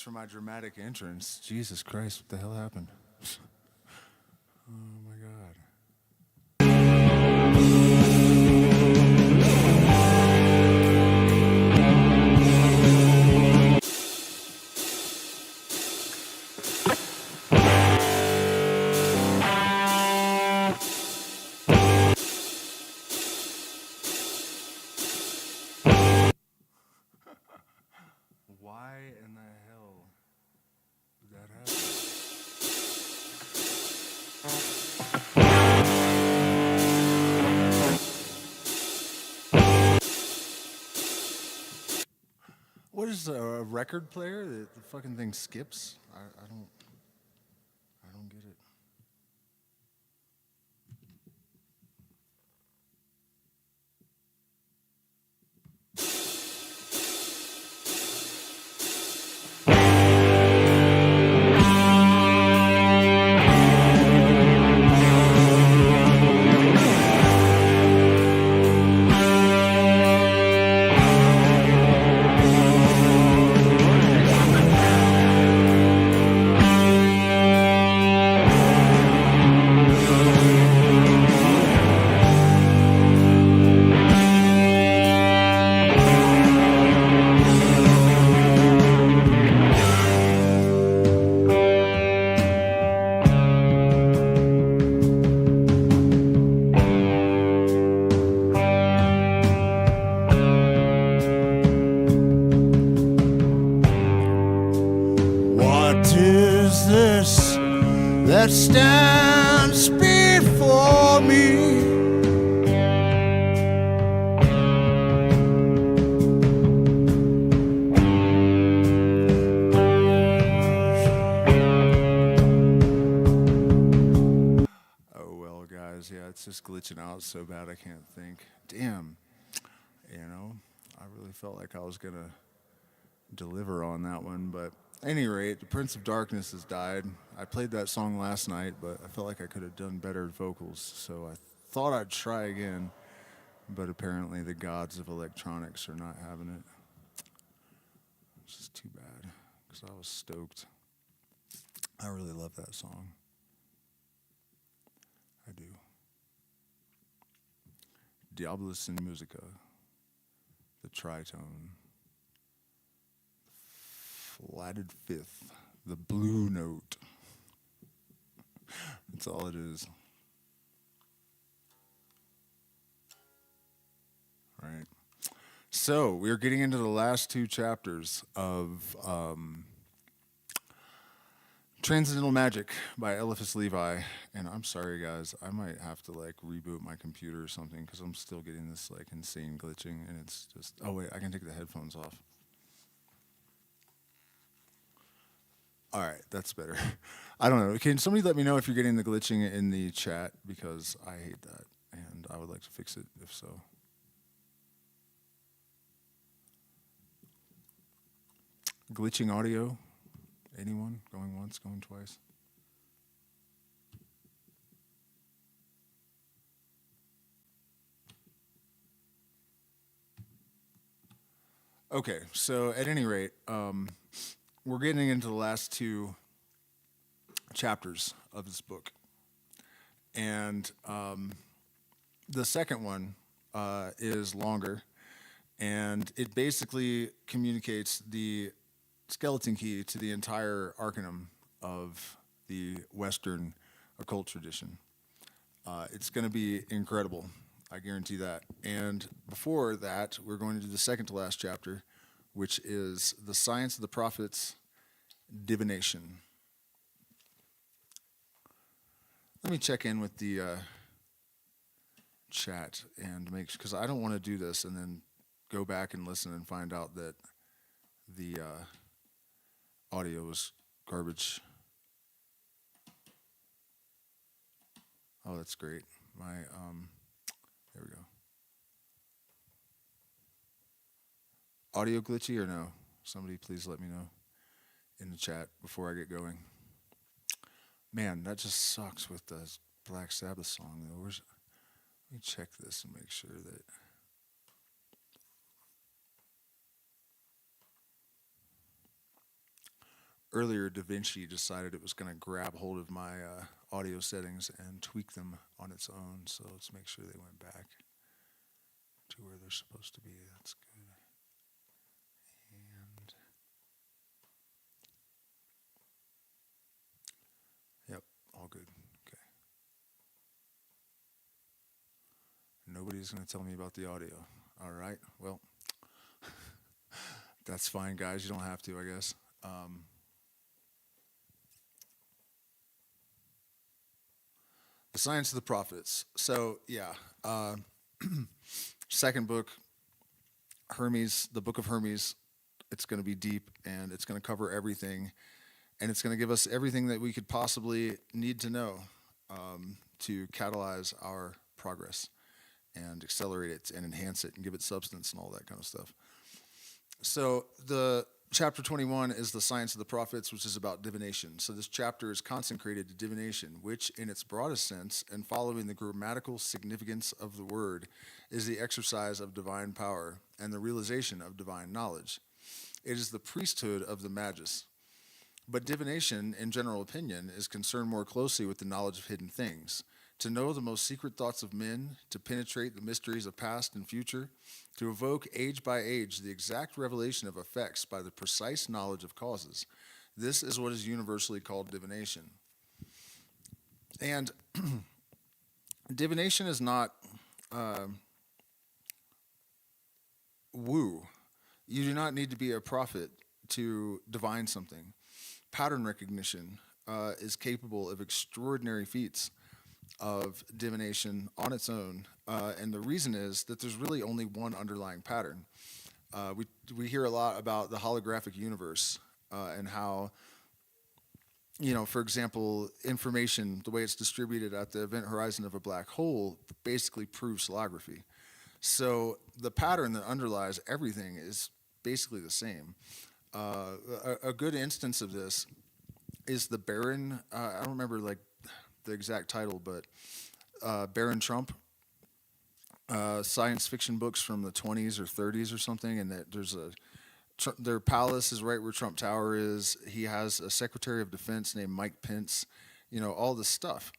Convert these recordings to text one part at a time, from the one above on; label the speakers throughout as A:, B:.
A: for my dramatic entrance. Jesus Christ, what the hell happened? Oh my God. Why in the hell did that happen? What is a record player that the fucking thing skips? I don't get it. That stands before me. Oh well, guys, yeah, it's just glitching out so bad I can't think. Damn, you know, I really felt like I was gonna deliver on that one, but at any rate, the Prince of Darkness has died. I played that song last night, but I felt like I could have done better vocals, so I thought I'd try again, but apparently the gods of electronics are not having it. It's just too bad, because I was stoked. I really love that song. I do. Diabolus in Musica, the tritone. Flatted fifth, the blue note. That's all it is. All right. So we're getting into the last two chapters of Transcendental Magic by Éliphas Lévi. And I'm sorry, guys, I might have to like reboot my computer or something because I'm still getting this like insane glitching, and it's just. Oh wait, I can take the headphones off. All right, that's better. I don't know. Can somebody let me know if you're getting the glitching in the chat? Because I hate that, and I would like to fix it if so. Glitching audio? Anyone? Going once, going twice? Okay, so at any rate, we're getting into the last two chapters of this book. And the second one is longer, and it basically communicates the skeleton key to the entire arcanum of the Western occult tradition. It's going to be incredible, I guarantee that. And before that, we're going to do the second to last chapter, which is the science of the prophets, divination. Let me check in with the chat and make sure, because I don't want to do this and then go back and listen and find out that the audio is garbage. Oh, that's great. There we go. Audio glitchy or no? Somebody please let me know in the chat before I get going. Man, that just sucks with the Black Sabbath song though. Let me check this and make sure that. earlier DaVinci decided it was going to grab hold of my audio settings and tweak them on its own. So let's make sure they went back to where they're supposed to be. That's good. And yep, all good. Okay. Nobody's going to tell me about the audio. All right. Well, that's fine, guys. You don't have to, I guess. The Science of the Prophets. So, yeah. Second book, Hermes, the book of Hermes. It's going to be deep, and it's going to cover everything. And it's going to give us everything that we could possibly need to know to catalyze our progress and accelerate it and enhance it and give it substance and all that kind of stuff. So the chapter 21 is the Science of the Prophets, which is about divination. So this chapter is consecrated to divination, which in its broadest sense and following the grammatical significance of the word is the exercise of divine power and the realization of divine knowledge. It is the priesthood of the Magus. But divination, in general opinion, is concerned more closely with the knowledge of hidden things, to know the most secret thoughts of men, to penetrate the mysteries of past and future, to evoke age by age the exact revelation of effects by the precise knowledge of causes. This is what is universally called divination. And divination is not woo. You do not need to be a prophet to divine something. Pattern recognition is capable of extraordinary feats of divination on its own, and the reason is that there's really only one underlying pattern. We hear a lot about the holographic universe and how, for example, information, the way it's distributed at the event horizon of a black hole, basically proves holography. So the pattern that underlies everything is basically the same. A good instance of this is the Baron. I don't remember the exact title, but Baron Trump, science fiction books from the 20s or 30s or something, and that their palace is right where Trump Tower is. He has a Secretary of Defense named Mike Pence. All this stuff,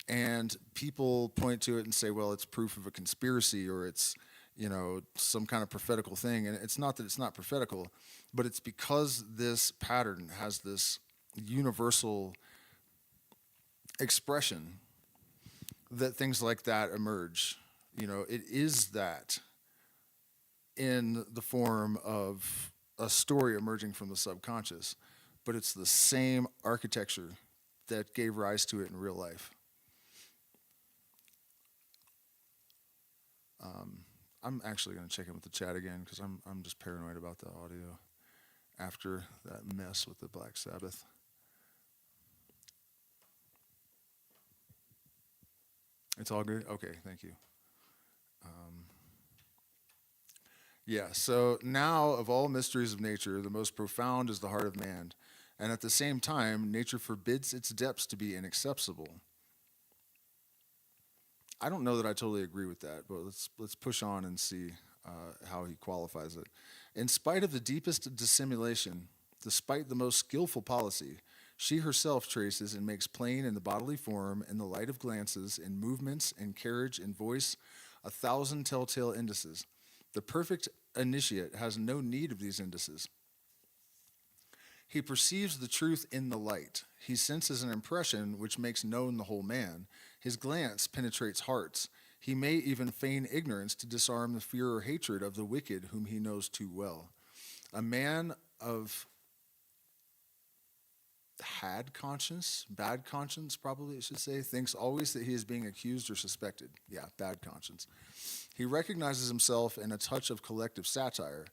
A: and people point to it and say, well, it's proof of a conspiracy, or it's some kind of prophetical thing. And it's not that it's not prophetical, but it's because this pattern has this universal expression that things like that emerge. It is that in the form of a story emerging from the subconscious, but it's the same architecture that gave rise to it in real life. I'm actually going to check in with the chat again because I'm just paranoid about the audio after that mess with the Black Sabbath. It's all good? Okay, thank you. So now of all mysteries of nature, the most profound is the heart of man. And at the same time, nature forbids its depths to be inaccessible. I don't know that I totally agree with that, but let's push on and see how he qualifies it. In spite of the deepest dissimulation, despite the most skillful policy, she herself traces and makes plain in the bodily form, in the light of glances, in movements, in carriage, in voice, 1,000 telltale indices. The perfect initiate has no need of these indices. He perceives the truth in the light. He senses an impression which makes known the whole man. His glance penetrates hearts. He may even feign ignorance to disarm the fear or hatred of the wicked whom he knows too well. A man of bad conscience probably I should say, thinks always that he is being accused or suspected. Yeah, bad conscience. He recognizes himself in a touch of collective satire.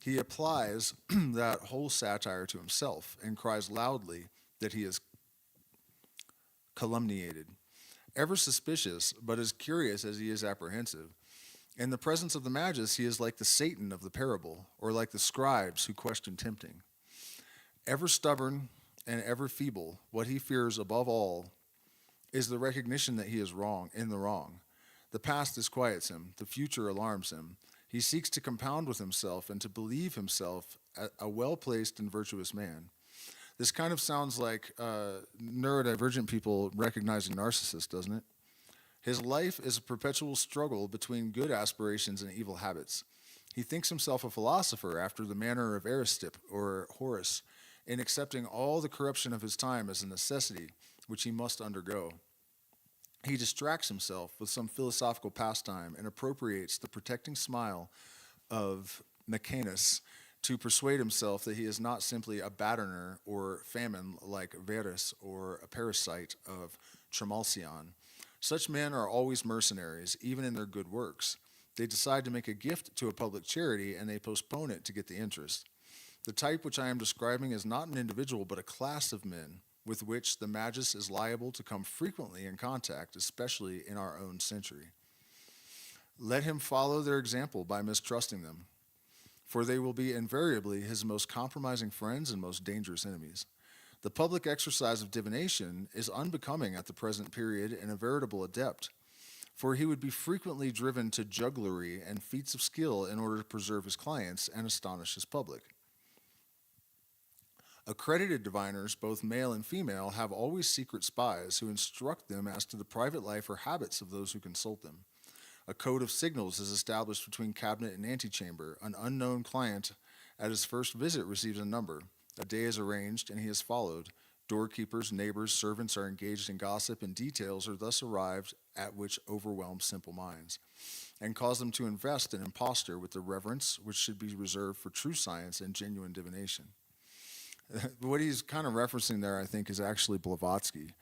A: He applies that whole satire to himself and cries loudly that he is calumniated. Ever suspicious, but as curious as he is apprehensive. In the presence of the Magus, he is like the Satan of the parable, or like the scribes who question tempting. Ever stubborn and ever feeble, what he fears above all is the recognition that he is in the wrong. The past disquiets him, the future alarms him. He seeks to compound with himself and to believe himself a well-placed and virtuous man. This kind of sounds like neurodivergent people recognizing narcissists, doesn't it? His life is a perpetual struggle between good aspirations and evil habits. He thinks himself a philosopher after the manner of Aristipp or Horace, in accepting all the corruption of his time as a necessity which he must undergo. He distracts himself with some philosophical pastime and appropriates the protecting smile of Mecaenas to persuade himself that he is not simply a battener or famine like Verus or a parasite of Trimalcion. Such men are always mercenaries, even in their good works. They decide to make a gift to a public charity and they postpone it to get the interest. The type which I am describing is not an individual but a class of men with which the magus is liable to come frequently in contact, especially in our own century. Let him follow their example by mistrusting them, for they will be invariably his most compromising friends and most dangerous enemies. The public exercise of divination is unbecoming at the present period in a veritable adept, for he would be frequently driven to jugglery and feats of skill in order to preserve his clients and astonish his public. Accredited diviners, both male and female, have always secret spies who instruct them as to the private life or habits of those who consult them. A code of signals is established between cabinet and antechamber. An unknown client at his first visit receives a number. A day is arranged, and he is followed. Doorkeepers, neighbors, servants are engaged in gossip, and details are thus arrived at which overwhelm simple minds, and cause them to invest an impostor with the reverence which should be reserved for true science and genuine divination. What he's kind of referencing there, I think, is actually Blavatsky,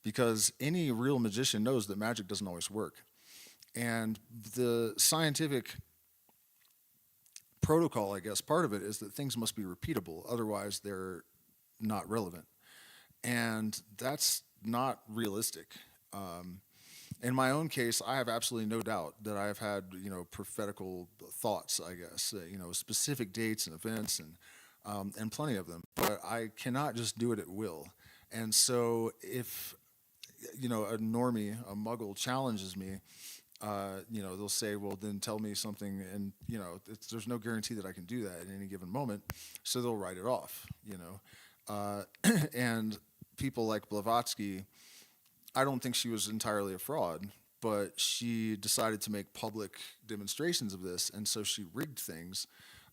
A: because any real magician knows that magic doesn't always work. And the scientific protocol, I guess, part of it is that things must be repeatable, otherwise they're not relevant. And that's not realistic. In my own case, I have absolutely no doubt that I have had, prophetical thoughts, I guess, specific dates and events and plenty of them. But I cannot just do it at will. And so if, a normie, a muggle challenges me, they'll say, well, then tell me something. And, there's no guarantee that I can do that at any given moment. So they'll write it off, and people like Blavatsky, I don't think she was entirely a fraud, but she decided to make public demonstrations of this. And so she rigged things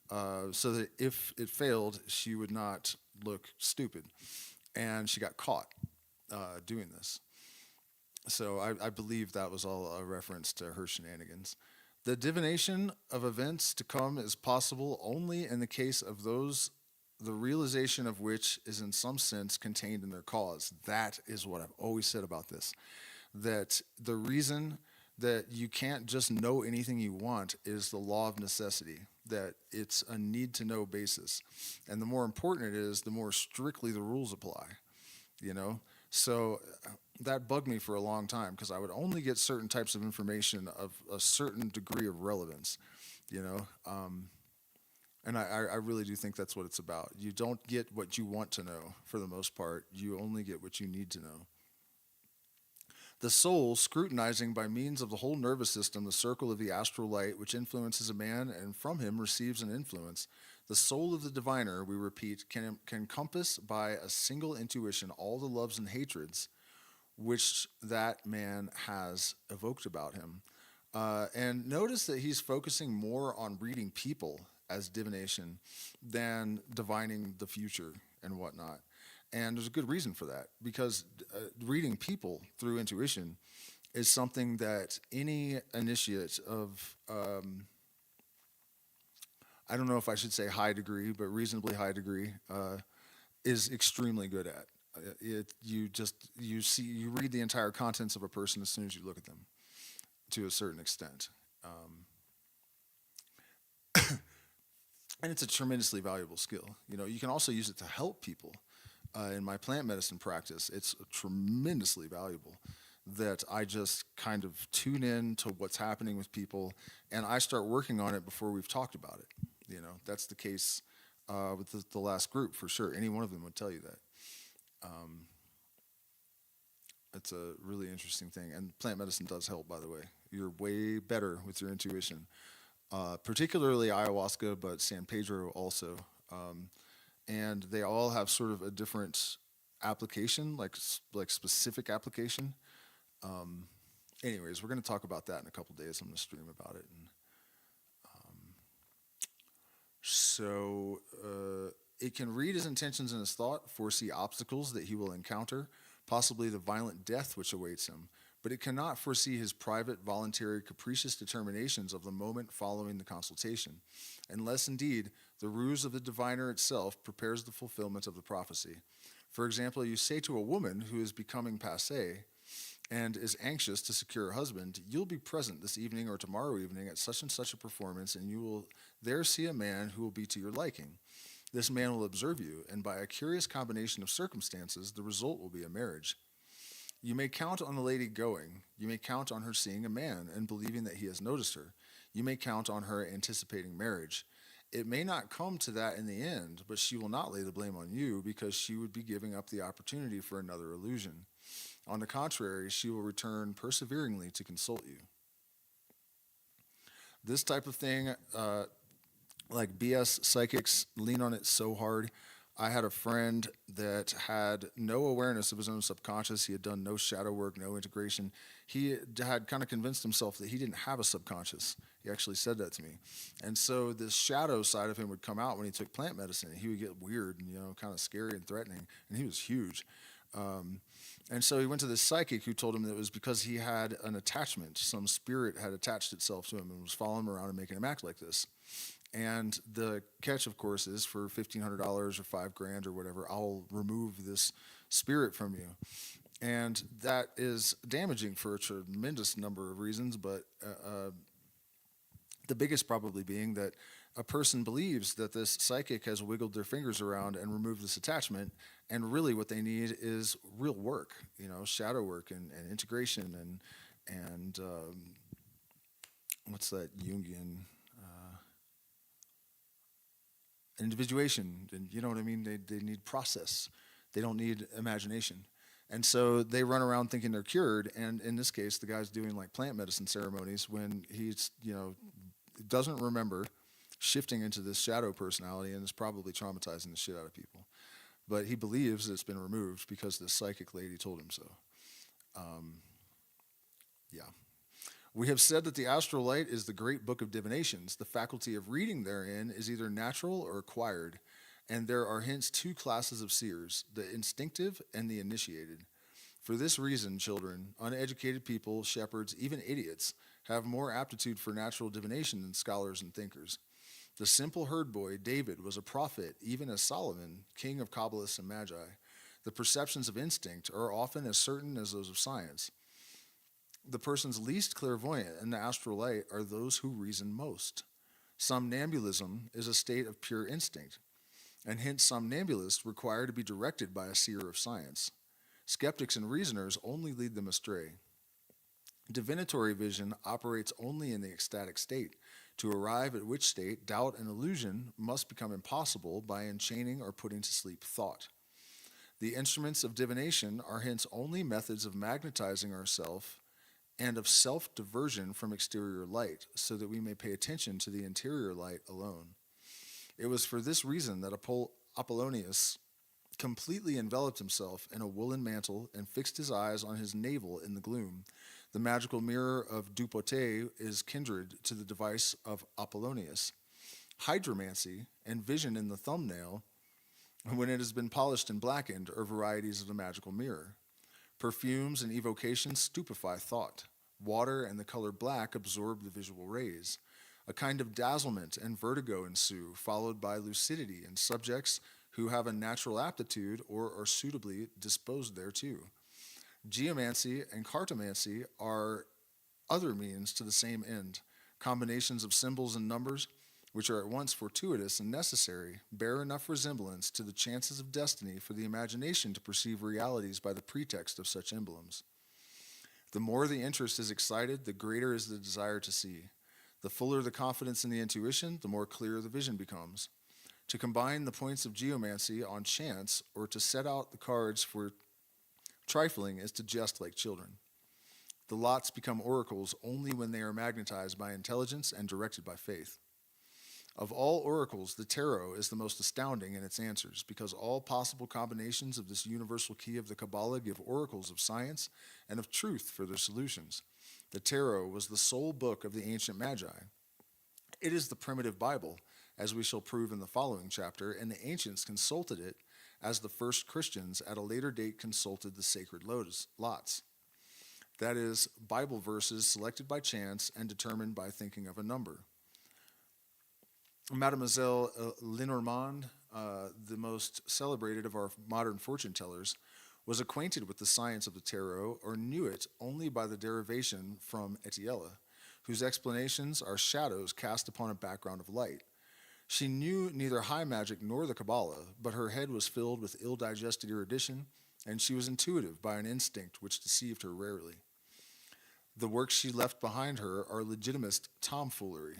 A: so that if it failed, she would not look stupid. And she got caught doing this. So I believe that was all a reference to her shenanigans. The divination of events to come is possible only in the case of those, the realization of which is in some sense contained in their cause. That is what I've always said about this. That the reason that you can't just know anything you want is the law of necessity, that it's a need-to-know basis. And the more important it is, the more strictly the rules apply, So that bugged me for a long time because I would only get certain types of information of a certain degree of relevance, and I really do think that's what it's about. You don't get what you want to know for the most part. You only get what you need to know. The soul, scrutinizing by means of the whole nervous system the circle of the astral light which influences a man and from him receives an influence, the soul of the diviner, we repeat, can compass by a single intuition all the loves and hatreds which that man has evoked about him. And notice that he's focusing more on reading people as divination than divining the future and whatnot. And there's a good reason for that, because reading people through intuition is something that any initiate of, I don't know if I should say high degree, but reasonably high degree, is extremely good at. You read the entire contents of a person as soon as you look at them, to a certain extent. And it's a tremendously valuable skill. You can also use it to help people. In my plant medicine practice, it's tremendously valuable that I just kind of tune in to what's happening with people, and I start working on it before we've talked about it. That's the case with the last group for sure. Any one of them would tell you that. It's a really interesting thing, and plant medicine does help, by the way. You're way better with your intuition, particularly ayahuasca, but San Pedro also. and they all have sort of a different application, like specific application. Anyways, we're going to talk about that in a couple days. I'm going to stream about it. And it can read his intentions and his thought, foresee obstacles that he will encounter, possibly the violent death which awaits him, but it cannot foresee his private, voluntary, capricious determinations of the moment following the consultation, unless indeed the ruse of the diviner itself prepares the fulfillment of the prophecy. For example, you say to a woman who is becoming passé and is anxious to secure a husband, you'll be present this evening or tomorrow evening at such and such a performance, and you will there see a man who will be to your liking. This man will observe you, and by a curious combination of circumstances, the result will be a marriage. You may count on the lady going. You may count on her seeing a man and believing that he has noticed her. You may count on her anticipating marriage. It may not come to that in the end, but she will not lay the blame on you because she would be giving up the opportunity for another illusion. On the contrary, she will return perseveringly to consult you. This type of thing, like BS psychics lean on it so hard. I had a friend that had no awareness of his own subconscious. He had done no shadow work, no integration. He had kind of convinced himself that he didn't have a subconscious. He actually said that to me. And so this shadow side of him would come out when he took plant medicine. He would get weird and, kind of scary and threatening. And he was huge. And so he went to this psychic who told him that it was because he had an attachment. Some spirit had attached itself to him and was following him around and making him act like this. And the catch, of course, is for $1,500 or $5,000 or whatever, I'll remove this spirit from you. And that is damaging for a tremendous number of reasons, but the biggest probably being that a person believes that this psychic has wiggled their fingers around and removed this attachment, and really what they need is real work, shadow work and integration and what's that Jungian individuation, and you know what I mean? They need process. They don't need imagination. And so they run around thinking they're cured, and in this case, the guy's doing like plant medicine ceremonies when he's, doesn't remember shifting into this shadow personality and is probably traumatizing the shit out of people. But he believes it's been removed because this psychic lady told him so. Yeah. We have said that the astral light is the great book of divinations. The faculty of reading therein is either natural or acquired, and there are hence two classes of seers, the instinctive and the initiated. For this reason, children, uneducated people, shepherds, even idiots, have more aptitude for natural divination than scholars and thinkers. The simple herd boy, David, was a prophet, even as Solomon, king of Kabbalists and Magi. The perceptions of instinct are often as certain as those of science. The persons least clairvoyant in the astral light are those who reason most. Somnambulism is a state of pure instinct, and hence somnambulists require to be directed by a seer of science. Skeptics and reasoners only lead them astray. Divinatory vision operates only in the ecstatic state, to arrive at which state doubt and illusion must become impossible by enchaining or putting to sleep thought. The instruments of divination are hence only methods of magnetizing ourselves and of self-diversion from exterior light, so that we may pay attention to the interior light alone. It was for this reason that Apollonius completely enveloped himself in a woolen mantle and fixed his eyes on his navel in the gloom. The magical mirror of Dupotet is kindred to the device of Apollonius. Hydromancy and vision in the thumbnail, when it has been polished and blackened, are varieties of the magical mirror. Perfumes and evocations stupefy thought. Water and the color black absorb the visual rays. A kind of dazzlement and vertigo ensue, followed by lucidity in subjects who have a natural aptitude or are suitably disposed thereto. Geomancy and cartomancy are other means to the same end. Combinations of symbols and numbers, which are at once fortuitous and necessary, bear enough resemblance to the chances of destiny for the imagination to perceive realities by the pretext of such emblems. The more the interest is excited, the greater is the desire to see. The fuller the confidence in the intuition, the more clear the vision becomes. To combine the points of geomancy on chance or to set out the cards for trifling is to jest like children. The lots become oracles only when they are magnetized by intelligence and directed by faith. Of all oracles, the tarot is the most astounding in its answers, because all possible combinations of this universal key of the Kabbalah give oracles of science and of truth for their solutions. The tarot was the sole book of the ancient Magi. It is the primitive Bible, as we shall prove in the following chapter, and the ancients consulted it as the first Christians at a later date consulted the sacred lots. That is, Bible verses selected by chance and determined by thinking of a number. Mademoiselle Lenormand, the most celebrated of our modern fortune tellers, was acquainted with the science of the tarot, or knew it only by the derivation from Etiella, whose explanations are shadows cast upon a background of light. She knew neither high magic nor the Kabbalah, but her head was filled with ill-digested erudition, and she was intuitive by an instinct which deceived her rarely. The works she left behind her are legitimist tomfoolery,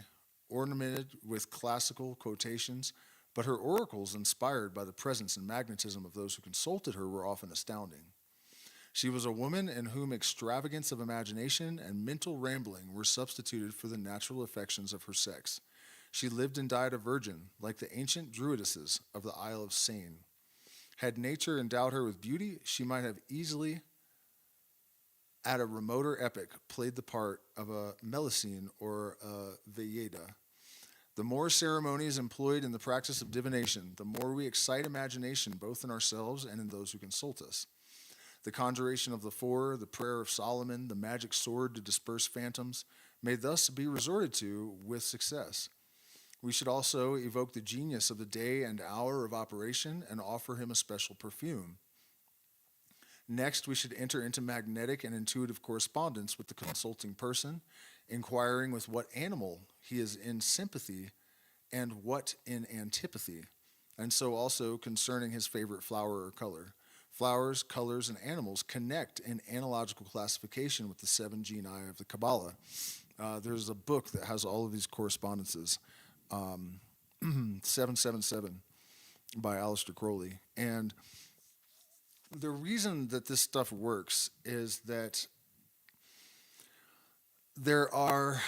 A: ornamented with classical quotations, but her oracles, inspired by the presence and magnetism of those who consulted her, were often astounding. She was a woman in whom extravagance of imagination and mental rambling were substituted for the natural affections of her sex. She lived and died a virgin, like the ancient druidesses of the Isle of Seine. Had nature endowed her with beauty, she might have easily, at a remoter epoch, played the part of a Melusine or a Veyeda. The more ceremonies employed in the practice of divination, the more we excite imagination both in ourselves and in those who consult us. The conjuration of the four, the prayer of Solomon, the magic sword to disperse phantoms, may thus be resorted to with success. We should also evoke the genius of the day and hour of operation and offer him a special perfume. Next, we should enter into magnetic and intuitive correspondence with the consulting person, inquiring with what animal he is in sympathy and what in antipathy, and so also concerning his favorite flower or color. Flowers, colors, and animals connect in analogical classification with the 7 genii of the Kabbalah. There's a book that has all of these correspondences, 777 by Aleister Crowley. And the reason that this stuff works is that there are,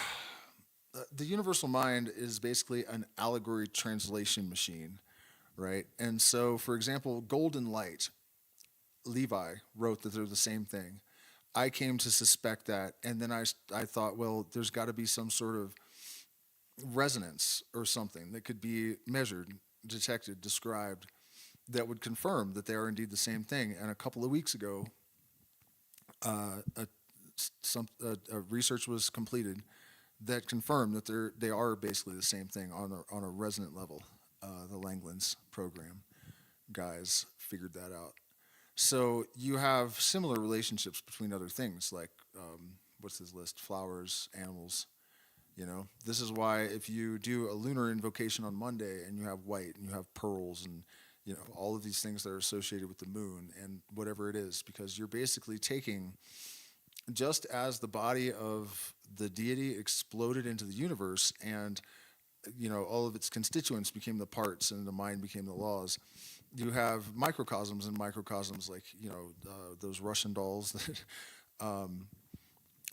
A: the universal mind is basically an allegory translation machine, right? And so, for example, golden light, Levi wrote that they're the same thing. I came to suspect that, and then I thought, well, there's got to be some sort of resonance or something that could be measured, detected, described, that would confirm that they are indeed the same thing. And a couple of weeks ago, research was completed that confirmed that they are basically the same thing on a resonant level. The Langlands program guys figured that out. So you have similar relationships between other things, like what's his list? Flowers, animals. You know, this is why if you do a lunar invocation on Monday and you have white and you have pearls and all of these things that are associated with the moon and whatever it is, because you're basically taking, just as the body of the deity exploded into the universe and all of its constituents became the parts and the mind became the laws, you have microcosms and microcosms, like those Russian dolls that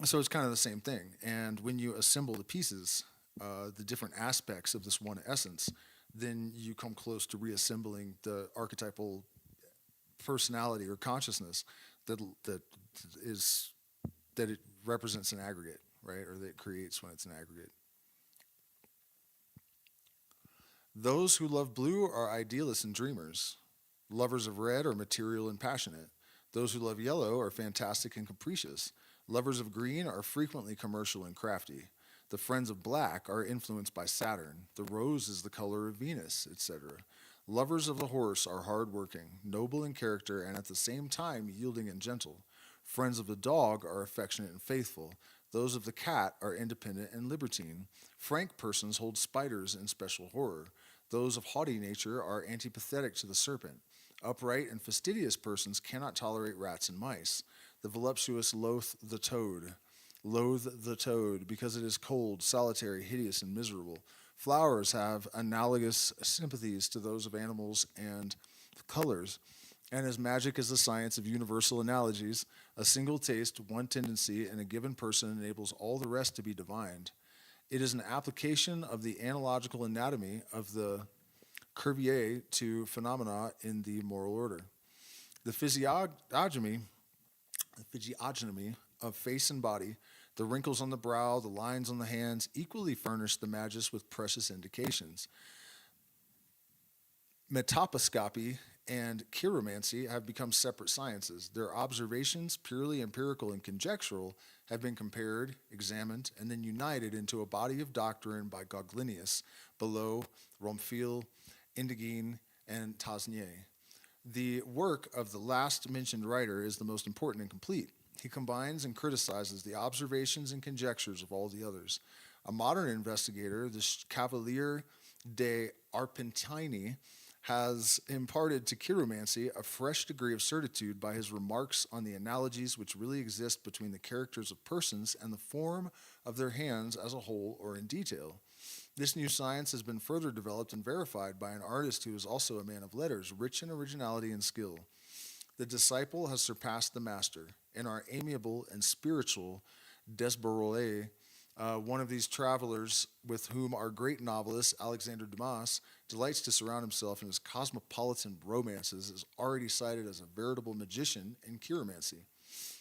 A: so it's kind of the same thing. And when you assemble the pieces, the different aspects of this one essence, then you come close to reassembling the archetypal personality or consciousness that it represents an aggregate, right? Or that it creates when it's an aggregate. Those who love blue are idealists and dreamers. Lovers of red are material and passionate. Those who love yellow are fantastic and capricious. Lovers of green are frequently commercial and crafty. The friends of black are influenced by Saturn. The rose is the color of Venus, etc. Lovers of the horse are hard-working, noble in character, and at the same time yielding and gentle. Friends of the dog are affectionate and faithful. Those of the cat are independent and libertine. Frank persons hold spiders in special horror. Those of haughty nature are antipathetic to the serpent. Upright and fastidious persons cannot tolerate rats and mice. The voluptuous loathe the toad because it is cold, solitary, hideous, and miserable. Flowers have analogous sympathies to those of animals and colors. And as magic is the science of universal analogies, a single taste, one tendency in a given person enables all the rest to be divined. It is an application of the analogical anatomy of the Cuvier to phenomena in the moral order. The physiognomy of face and body, the wrinkles on the brow, the lines on the hands, equally furnish the Magus with precious indications. Metoposcopy and chiromancy have become separate sciences. Their observations, purely empirical and conjectural, have been compared, examined, and then united into a body of doctrine by Gauguinius, Below, Romfil, Indiguin, and Tasnier. The work of the last mentioned writer is the most important and complete. He combines and criticizes the observations and conjectures of all the others. A modern investigator, the Cavalier de Arpentini, has imparted to chiromancy a fresh degree of certitude by his remarks on the analogies which really exist between the characters of persons and the form of their hands as a whole or in detail. This new science has been further developed and verified by an artist who is also a man of letters, rich in originality and skill. The disciple has surpassed the master. In our amiable and spiritual Desborolais, one of these travelers with whom our great novelist, Alexander Dumas, delights to surround himself in his cosmopolitan romances, is already cited as a veritable magician in chiromancy.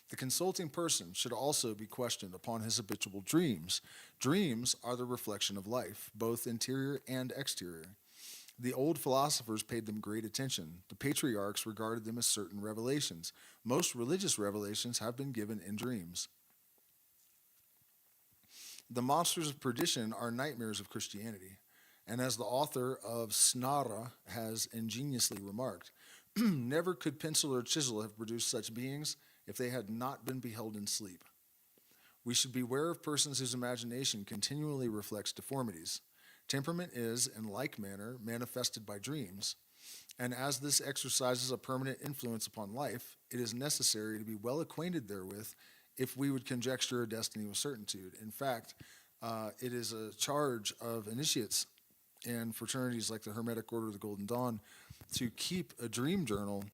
A: The consulting person should also be questioned upon his habitual dreams. Dreams are the reflection of life, both interior and exterior. The old philosophers paid them great attention. The patriarchs regarded them as certain revelations. Most religious revelations have been given in dreams. The monsters of perdition are nightmares of Christianity. And as the author of Snara has ingeniously remarked, never could pencil or chisel have produced such beings if they had not been beheld in sleep. We should beware of persons whose imagination continually reflects deformities. Temperament is, in like manner, manifested by dreams. And as this exercises a permanent influence upon life, it is necessary to be well acquainted therewith if we would conjecture a destiny with certitude. In fact, it is a charge of initiates and fraternities like the Hermetic Order of the Golden Dawn to keep a dream journal,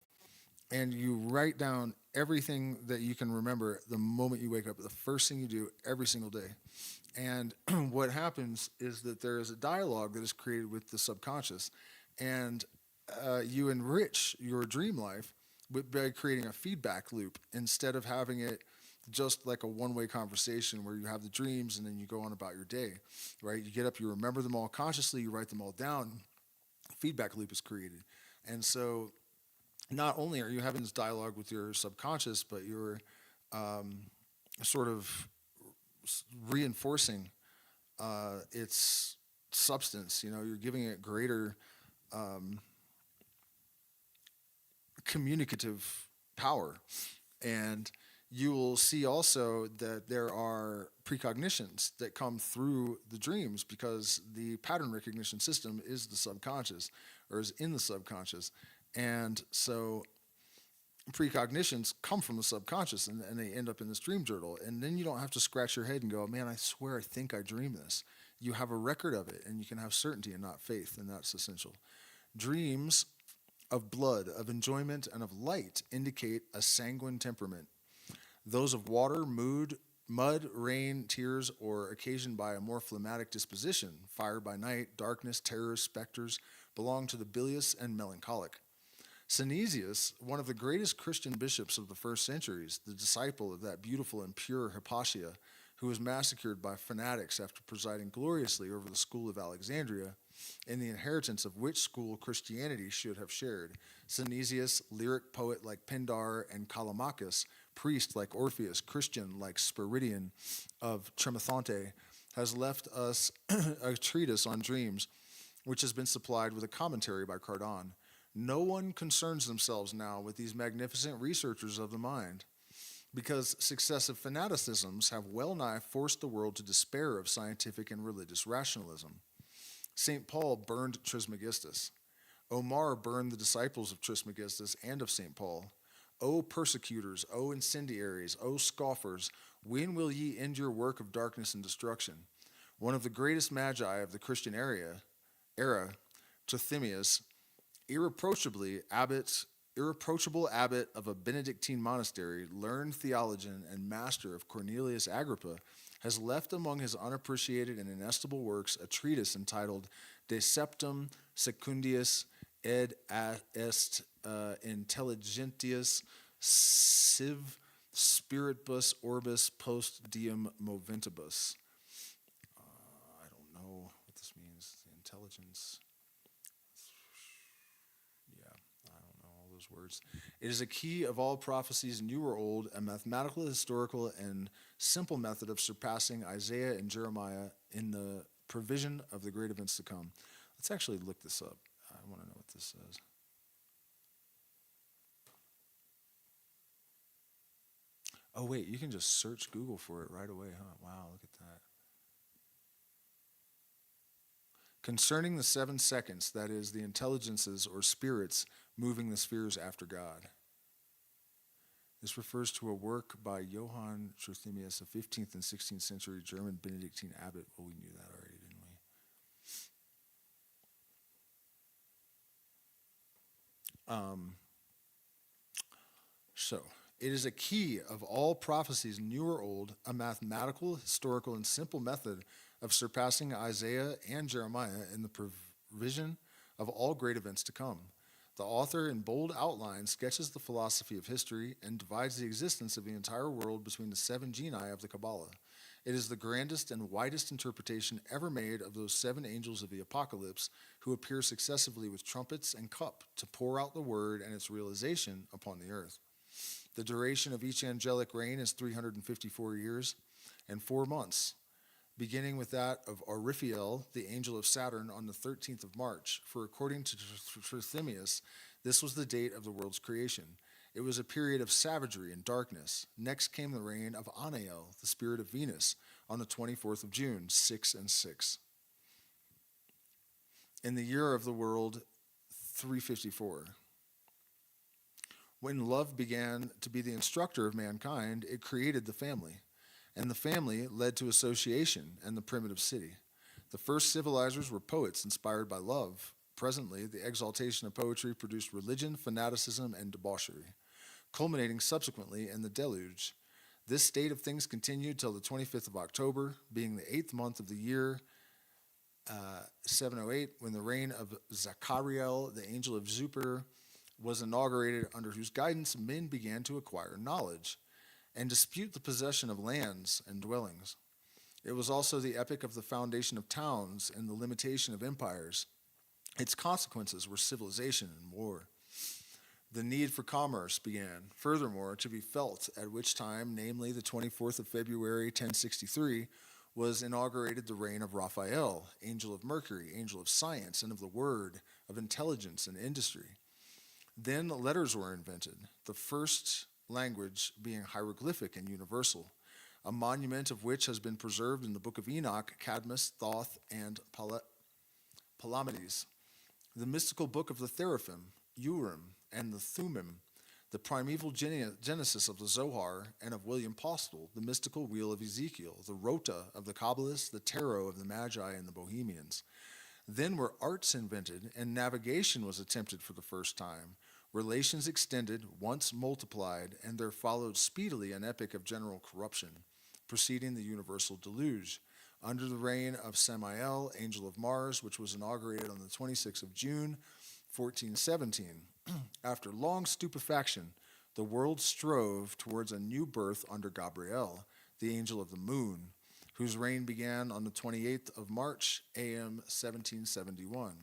A: and you write down everything that you can remember the moment you wake up, the first thing you do every single day. And what happens is that there is a dialogue that is created with the subconscious, and you enrich your dream life by creating a feedback loop instead of having it just like a one-way conversation where you have the dreams and then you go on about your day, right? You get up, you remember them all consciously, you write them all down, feedback loop is created. And so not only are you having this dialogue with your subconscious, but you're sort of reinforcing its substance. You know, you're giving it greater communicative power. And you will see also that there are precognitions that come through the dreams because the pattern recognition system is the subconscious, or is in the subconscious. And so precognitions come from the subconscious, and they end up in this dream journal. And then you don't have to scratch your head and go, man, I swear I think I dreamed this. You have a record of it, and you can have certainty and not faith, and that's essential. Dreams of blood, of enjoyment, and of light indicate a sanguine temperament. Those of water, mud, rain, tears, or occasioned by a more phlegmatic disposition, fire by night, darkness, terrors, specters, belong to the bilious and melancholic. Synesius, one of the greatest Christian bishops of the first centuries, the disciple of that beautiful and pure Hypatia, who was massacred by fanatics after presiding gloriously over the school of Alexandria, in the inheritance of which school Christianity should have shared. Synesius, lyric poet like Pindar and Callimachus, priest like Orpheus, Christian like Spiridion of Tremethonte, has left us a treatise on dreams, which has been supplied with a commentary by Cardan. No one concerns themselves now with these magnificent researchers of the mind, because successive fanaticisms have well nigh forced the world to despair of scientific and religious rationalism. St. Paul burned Trismegistus. Omar burned the disciples of Trismegistus and of St. Paul. O persecutors, O incendiaries, O scoffers, when will ye end your work of darkness and destruction? One of the greatest magi of the Christian era, Trithemius, irreproachable abbot of a Benedictine monastery, learned theologian and master of Cornelius Agrippa, has left among his unappreciated and inestimable works a treatise entitled De Septem Secundius ed est intelligentius civ spiritibus orbis post diem moventibus. I don't know what this means. The intelligence. Yeah, I don't know all those words. It is a key of all prophecies, new or old, a mathematical, historical, and simple method of surpassing Isaiah and Jeremiah in the provision of the great events to come. Let's actually look this up. I want to know what this says. Oh, wait, you can just search Google for it right away, huh? Wow, look at that. Concerning the 7 seconds, that is, the intelligences or spirits moving the spheres after God. This refers to a work by Johann Trithemius, a 15th and 16th century German Benedictine abbot. Well, we knew that already, didn't we? So, it is a key of all prophecies, new or old, a mathematical, historical, and simple method of surpassing Isaiah and Jeremiah in the provision of all great events to come. The author, in bold outline, sketches the philosophy of history and divides the existence of the entire world between the 7 genii of the Kabbalah. It is the grandest and widest interpretation ever made of those 7 angels of the Apocalypse who appear successively with trumpets and cup to pour out the word and its realization upon the earth. The duration of each angelic reign is 354 years and 4 months, beginning with that of Oriphiel, the angel of Saturn, on the 13th of March. For according to Trithemius, this was the date of the world's creation. It was a period of savagery and darkness. Next came the reign of Anael, the spirit of Venus, on the 24th of June, 6 and 6. In the year of the world 354. When love began to be the instructor of mankind, it created the family. And the family led to association and the primitive city. The first civilizers were poets inspired by love. Presently, the exaltation of poetry produced religion, fanaticism, and debauchery, culminating subsequently in the deluge. This state of things continued till the 25th of October, being the 8th month of the year 708, when the reign of Zachariel, the angel of Jupiter, was inaugurated, under whose guidance men began to acquire knowledge and dispute the possession of lands and dwellings. It was also the epoch of the foundation of towns and the limitation of empires. Its consequences were civilization and war. The need for commerce began, furthermore, to be felt, at which time, namely the 24th of February, 1063, was inaugurated the reign of Raphael, angel of Mercury, angel of science and of the word, of intelligence and industry. Then letters were invented, the first language being hieroglyphic and universal, a monument of which has been preserved in the Book of Enoch, Cadmus, Thoth, and Palamedes, the mystical book of the Teraphim, Urim, and the Thummim, the primeval genesis of the Zohar and of William Postel, the mystical wheel of Ezekiel, the Rota of the Kabbalists, the Tarot of the Magi and the Bohemians. Then were arts invented, and navigation was attempted for the first time. Relations extended, once multiplied, and there followed speedily an epoch of general corruption, preceding the universal deluge, under the reign of Samael, angel of Mars, which was inaugurated on the 26th of June, 1417. After long stupefaction, the world strove towards a new birth under Gabriel, the angel of the moon, whose reign began on the 28th of March, AM 1771.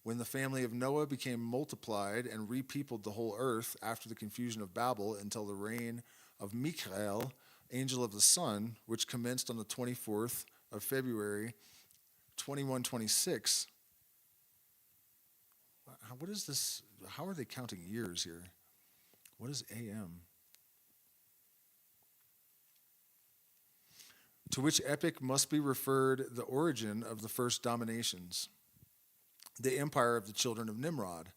A: When the family of Noah became multiplied and repeopled the whole earth after the confusion of Babel until the reign of Michael, angel of the sun, which commenced on the 24th of February, 2126. What is this? How are they counting years here? What is AM? To which epoch must be referred the origin of the first dominations, the empire of the children of Nimrod,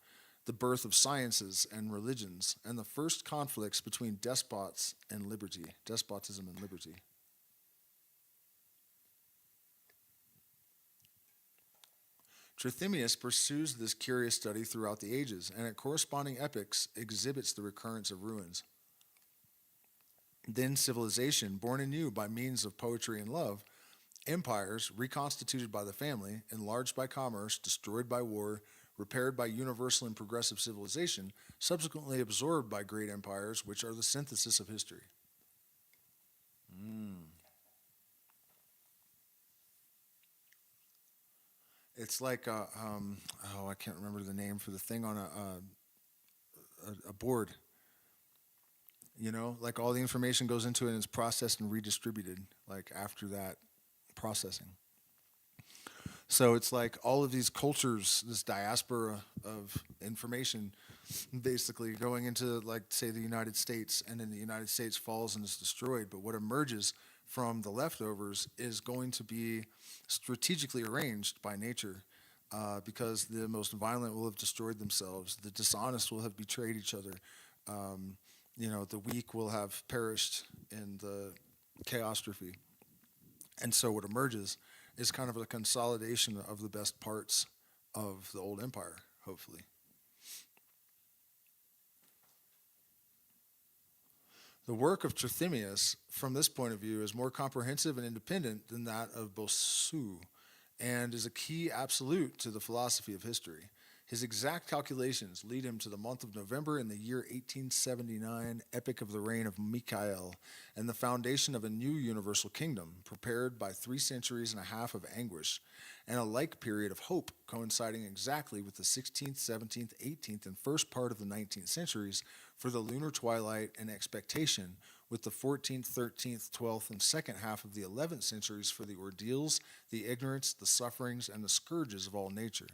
A: the birth of sciences and religions, and the first conflicts between despotism and liberty. Trithemius pursues this curious study throughout the ages, and at corresponding epochs exhibits the recurrence of ruins. Then civilization, born anew by means of poetry and love, empires reconstituted by the family, enlarged by commerce, destroyed by war, repaired by universal and progressive civilization, subsequently absorbed by great empires, which are the synthesis of history. It's like I can't remember the name for the thing on a board. You know, like all the information goes into it and it's processed and redistributed. Like after that processing. So it's like all of these cultures, this diaspora of information, basically going into, like, say, the United States, and then the United States falls and is destroyed. But what emerges from the leftovers is going to be strategically arranged by nature, because the most violent will have destroyed themselves, the dishonest will have betrayed each other, the weak will have perished in the chaostrophe. And so what emerges is kind of a consolidation of the best parts of the old empire, hopefully. The work of Trithemius, from this point of view, is more comprehensive and independent than that of Bossuet, and is a key absolute to the philosophy of history. His exact calculations lead him to the month of November in the year 1879, epoch of the reign of Michael, and the foundation of a new universal kingdom, prepared by 3 centuries and a half of anguish, and a like period of hope coinciding exactly with the 16th, 17th, 18th, and first part of the 19th centuries for the lunar twilight and expectation, with the 14th, 13th, 12th, and second half of the 11th centuries for the ordeals, the ignorance, the sufferings, and the scourges of all nature.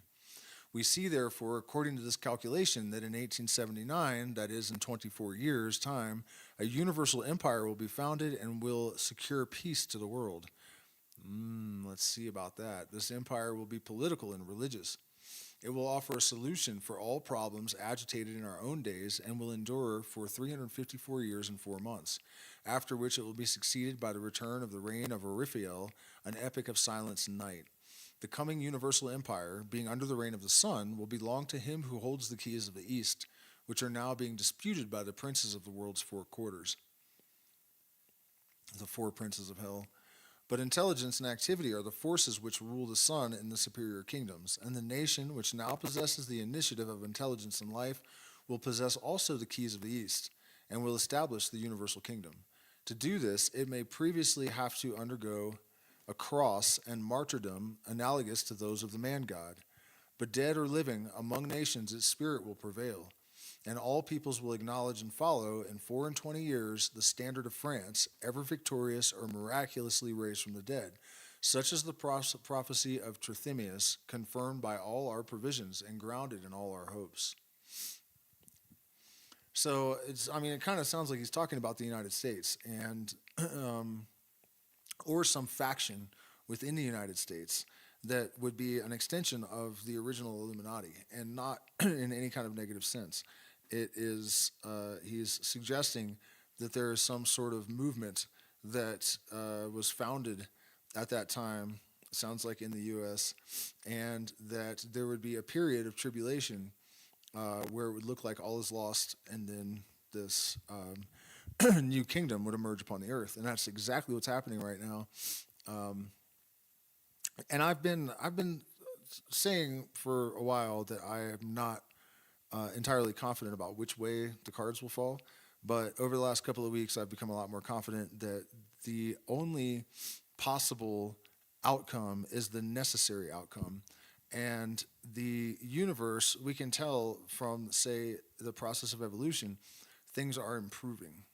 A: We see, therefore, according to this calculation, that in 1879, that is in 24 years' time, a universal empire will be founded and will secure peace to the world. Let's see about that. This empire will be political and religious. It will offer a solution for all problems agitated in our own days and will endure for 354 years and 4 months, after which it will be succeeded by the return of the reign of Oriphiel, an epoch of silence and night. The coming universal empire, being under the reign of the sun, will belong to him who holds the keys of the East, which are now being disputed by the princes of the world's 4 quarters, the 4 princes of hell. But intelligence and activity are the forces which rule the sun in the superior kingdoms, and the nation which now possesses the initiative of intelligence and life will possess also the keys of the East, and will establish the universal kingdom. To do this, it may previously have to undergo a cross and martyrdom analogous to those of the man-god. But dead or living, among nations its spirit will prevail, and all peoples will acknowledge and follow in 24 years the standard of France, ever victorious or miraculously raised from the dead. Such is the prophecy of Trithemius, confirmed by all our provisions and grounded in all our hopes. So it kind of sounds like he's talking about the United States and or some faction within the United States that would be an extension of the original Illuminati, and not in any kind of negative sense. It is, he's suggesting that there is some sort of movement that was founded at that time, sounds like in the U.S., and that there would be a period of tribulation where it would look like all is lost, and then this new kingdom would emerge upon the earth, and that's exactly what's happening right now. And I've been saying for a while that I am not entirely confident about which way the cards will fall, but over the last couple of weeks, I've become a lot more confident that the only possible outcome is the necessary outcome. And the universe, we can tell from, say, the process of evolution, things are improving.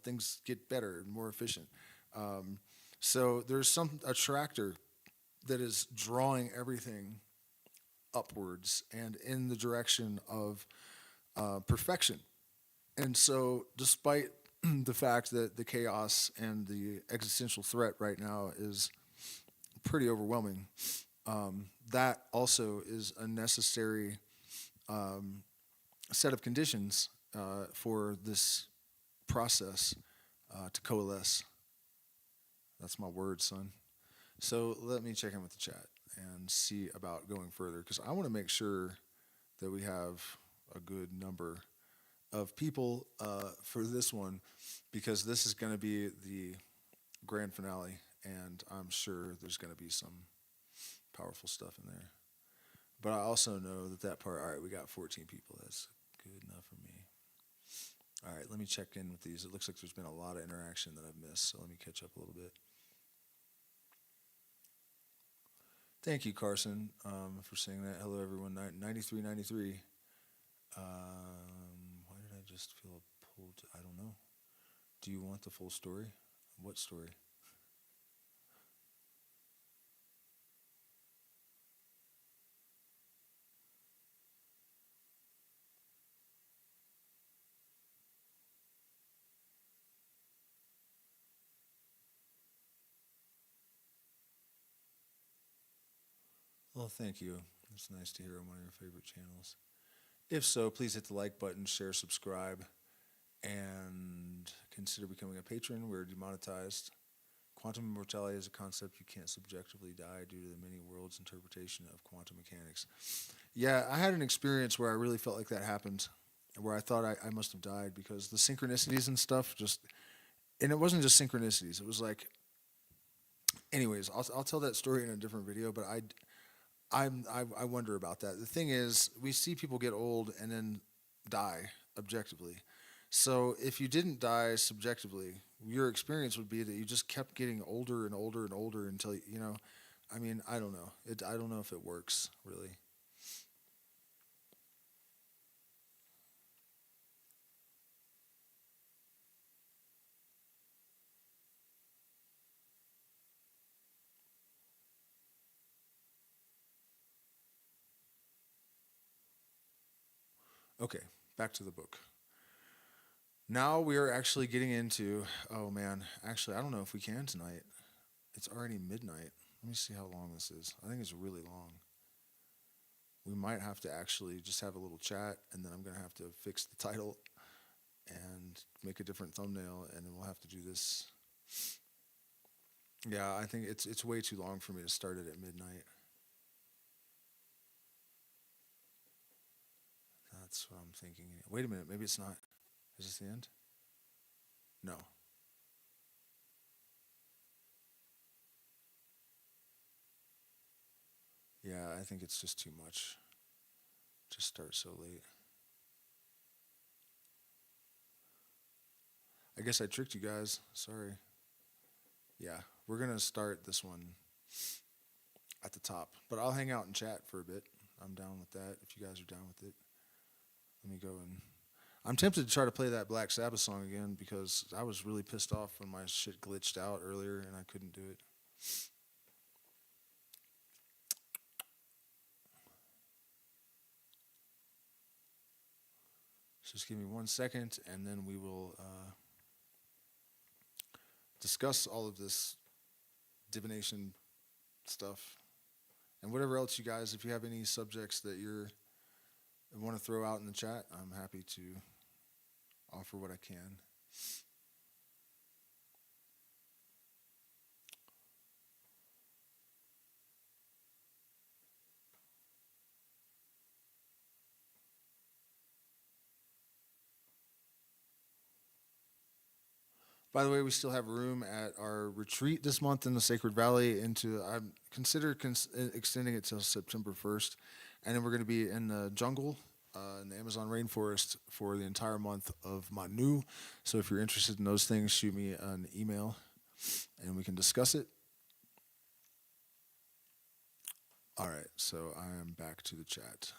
A: Things get better and more efficient. So there's a attractor that is drawing everything upwards and in the direction of perfection. And so despite the fact that the chaos and the existential threat right now is pretty overwhelming, that also is a necessary set of conditions for this process to coalesce. That's my word, son. So let me check in with the chat and see about going further, because I want to make sure that we have a good number of people for this one, because this is going to be the grand finale, and I'm sure there's going to be some powerful stuff in there. But I also know that part, all right, we got 14 people. That's good enough for me. All right, let me check in with these. It looks like there's been a lot of interaction that I've missed, so let me catch up a little bit. Thank you, Carson, for saying that. Hello, everyone. 9393. Why did I just feel pulled? I don't know. Do you want the full story? What story? Well, thank you. It's nice to hear on one of your favorite channels. If so, please hit the like button, share, subscribe, and consider becoming a patron. We're demonetized. Quantum immortality is a concept you can't subjectively die due to the many worlds interpretation of quantum mechanics. Yeah, I had an experience where I really felt like that happened, where I thought I must have died because the synchronicities and stuff and it wasn't just synchronicities. It was like, anyways, I'll tell that story in a different video, but I wonder about that. The thing is, we see people get old and then die objectively. So if you didn't die subjectively, your experience would be that you just kept getting older and older and older until, I mean, I don't know. I don't know if it works, really. Okay, back to the book. Now we are actually getting into, oh man, actually, I don't know if we can tonight. It's already midnight. Let me see how long this is. I think it's really long. We might have to actually just have a little chat, and then I'm going to have to fix the title and make a different thumbnail, and then we'll have to do this. Yeah, I think it's way too long for me to start it at midnight. That's what I'm thinking. Wait a minute, maybe it's not. Is this the end? No. Yeah, I think it's just too much to start so late. I guess I tricked you guys. Sorry. Yeah, we're going to start this one at the top. But I'll hang out and chat for a bit. I'm down with that if you guys are down with it. Let me go and... I'm tempted to try to play that Black Sabbath song again because I was really pissed off when my shit glitched out earlier and I couldn't do it. Just give me 1 second and then we will discuss all of this divination stuff and whatever else you guys, if you have any subjects that you want to throw out in the chat, I'm happy to offer what I can. By the way, we still have room at our retreat this month in the Sacred Valley. I consider extending it till September 1st, and then we're going to be in the jungle in the Amazon rainforest for the entire month of Manu. So if you're interested in those things, shoot me an email, and we can discuss it. All right, so I am back to the chat.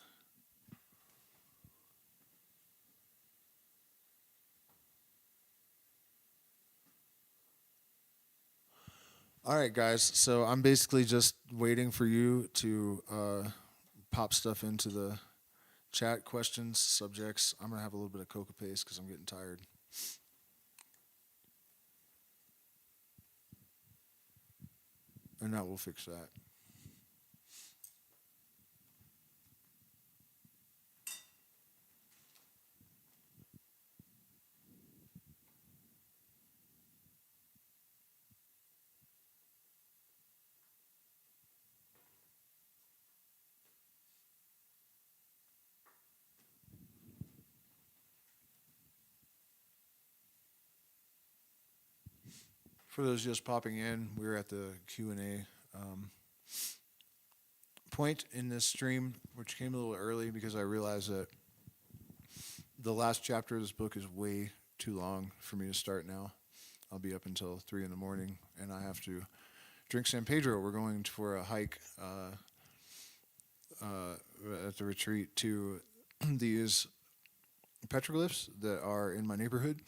A: All right, guys. So I'm basically just waiting for you to pop stuff into the chat, questions, subjects. I'm going to have a little bit of coca paste because I'm getting tired. And that will fix that. For those just popping in, we're at the Q&A point in this stream, which came a little early because I realized that the last chapter of this book is way too long for me to start now. I'll be up until 3 in the morning, and I have to drink San Pedro. We're going for a hike at the retreat to these petroglyphs that are in my neighborhood,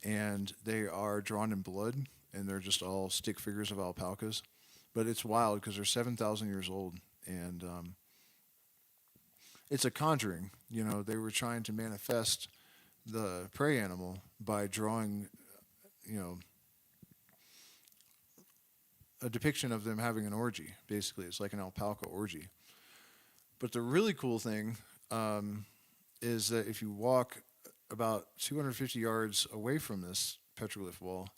A: and they are drawn in blood, and they're just all stick figures of alpacas. But it's wild because they're 7,000 years old, and it's a conjuring. You know, they were trying to manifest the prey animal by drawing, you know, a depiction of them having an orgy. Basically, it's like an alpaca orgy. But the really cool thing is that if you walk about 250 yards away from this petroglyph wall,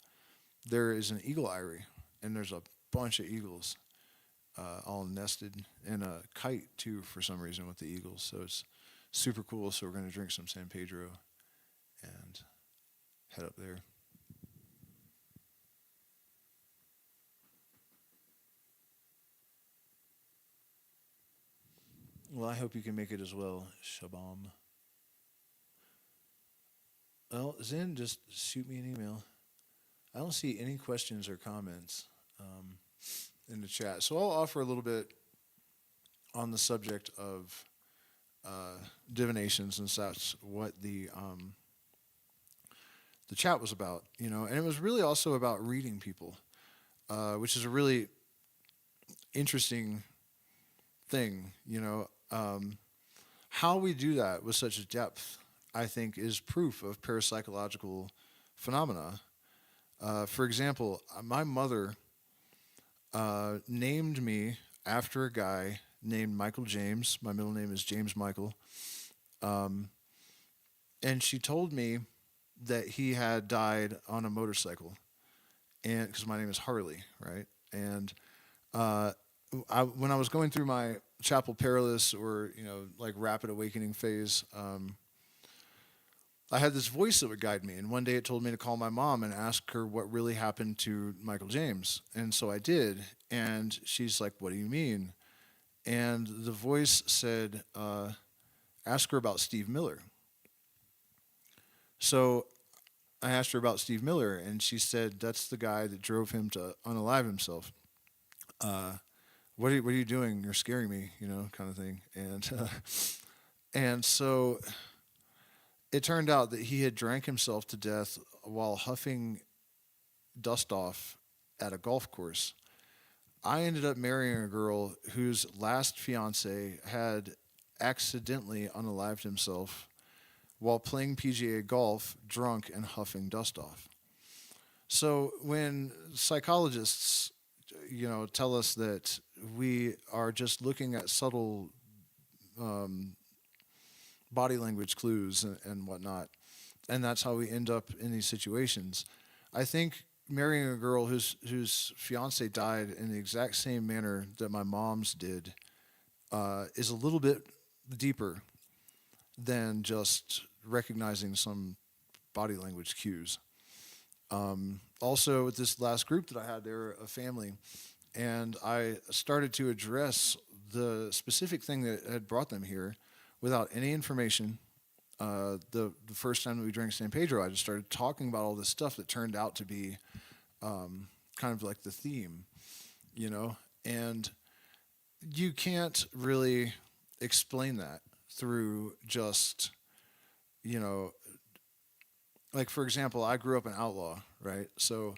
A: there is an eagle eyrie, and there's a bunch of eagles all nested, and a kite too for some reason with the eagles. So it's super cool. So we're going to drink some San Pedro and head up there. Well, I hope you can make it as well, Shabam. Well, Zen, just shoot me an email. I don't see any questions or comments in the chat. So I'll offer a little bit on the subject of divination, since that's what the chat was about, you know. And it was really also about reading people, which is a really interesting thing, you know. How we do that with such depth, I think, is proof of parapsychological phenomena. For example, my mother named me after a guy named Michael James. My middle name is James Michael. And she told me that he had died on a motorcycle, and because my name is Harley, right? And when I was going through my Chapel Perilous, or, you know, like rapid awakening phase, I had this voice that would guide me. And one day it told me to call my mom and ask her what really happened to Michael James. And so I did. And she's like, "What do you mean?" And the voice said, "Ask her about Steve Miller." So I asked her about Steve Miller, and she said, "That's the guy that drove him to unalive himself. What are you doing? You're scaring me," you know, kind of thing. And so it turned out that he had drank himself to death while huffing dust off at a golf course. I ended up marrying a girl whose last fiance had accidentally unalived himself while playing PGA golf, drunk and huffing dust off. So when psychologists, you know, tell us that we are just looking at subtle body language clues and whatnot, and that's how we end up in these situations, I think marrying a girl whose fiance died in the exact same manner that my mom's did is a little bit deeper than just recognizing some body language cues. Also, with this last group that I had, they were a family, and I started to address the specific thing that had brought them here without any information. The first time that we drank San Pedro, I just started talking about all this stuff that turned out to be kind of like the theme, you know? And you can't really explain that through just, you know, like, for example, I grew up an outlaw, right? So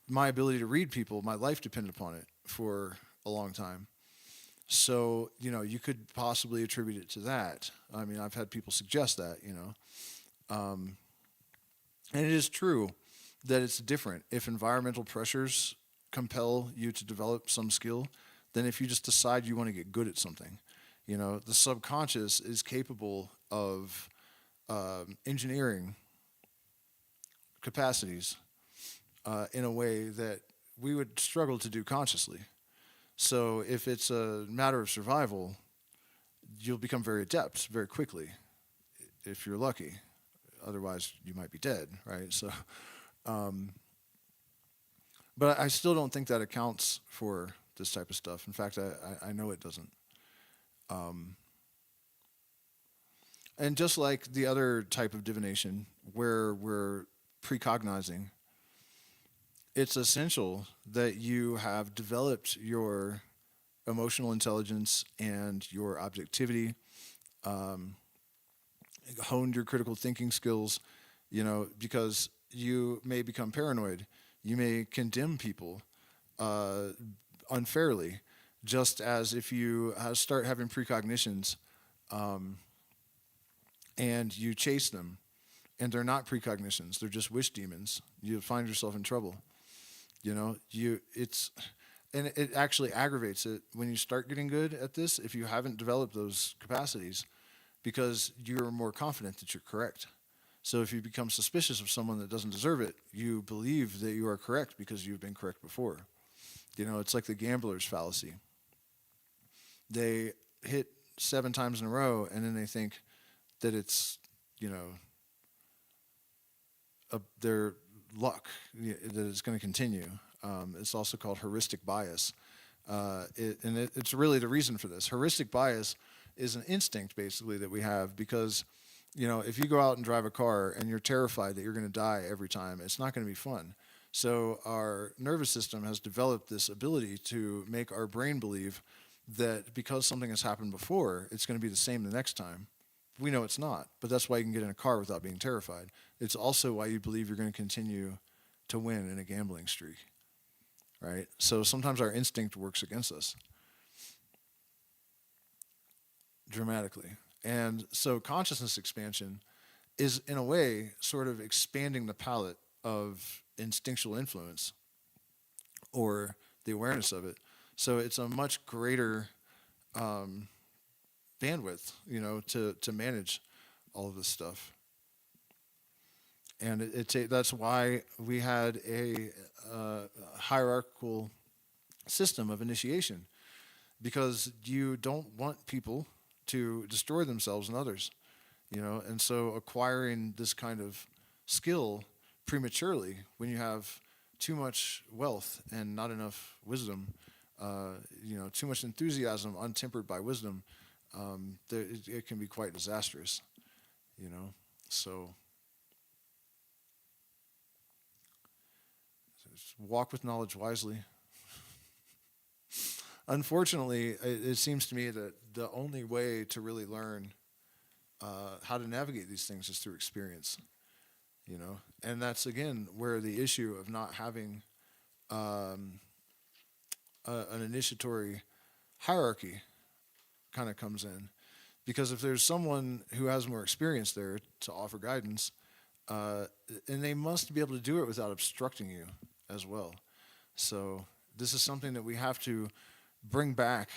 A: my ability to read people, my life depended upon it for a long time. So, you know, you could possibly attribute it to that. I mean, I've had people suggest that, you know. And it is true that it's different if environmental pressures compel you to develop some skill than if you just decide you want to get good at something. You know, the subconscious is capable of engineering capacities in a way that we would struggle to do consciously. So if it's a matter of survival, you'll become very adept very quickly, if you're lucky. Otherwise, you might be dead, right? So, But I still don't think that accounts for this type of stuff. In fact, I know it doesn't. And just like the other type of divination, where we're precognizing, it's essential that you have developed your emotional intelligence and your objectivity, honed your critical thinking skills, because you may become paranoid. You may condemn people unfairly, just as if you start having precognitions and you chase them, and they're not precognitions, they're just wish demons, you find yourself in trouble. And it actually aggravates it when you start getting good at this if you haven't developed those capacities, because you're more confident that you're correct. So if you become suspicious of someone that doesn't deserve it, you believe that you are correct because you've been correct before. It's like the gambler's fallacy. They hit 7 times in a row, and then they think that it's, their luck, that it's going to continue. It's also called heuristic bias. It's really the reason for this. Heuristic bias is an instinct, basically, that we have because, if you go out and drive a car and you're terrified that you're going to die every time, it's not going to be fun. So our nervous system has developed this ability to make our brain believe that because something has happened before, it's going to be the same the next time. We know it's not, but that's why you can get in a car without being terrified. It's also why you believe you're going to continue to win in a gambling streak, right? So sometimes our instinct works against us dramatically. And so consciousness expansion is, in a way, sort of expanding the palette of instinctual influence or the awareness of it. So it's a much greater bandwidth, to manage all of this stuff. And that's why we had a hierarchical system of initiation, because you don't want people to destroy themselves and others, and so acquiring this kind of skill prematurely when you have too much wealth and not enough wisdom, too much enthusiasm untempered by wisdom, it can be quite disastrous, so walk with knowledge wisely. Unfortunately, it seems to me that the only way to really learn how to navigate these things is through experience, and that's, again, where the issue of not having an initiatory hierarchy kind of comes in. Because if there's someone who has more experience there to offer guidance, and they must be able to do it without obstructing you as well. So this is something that we have to bring back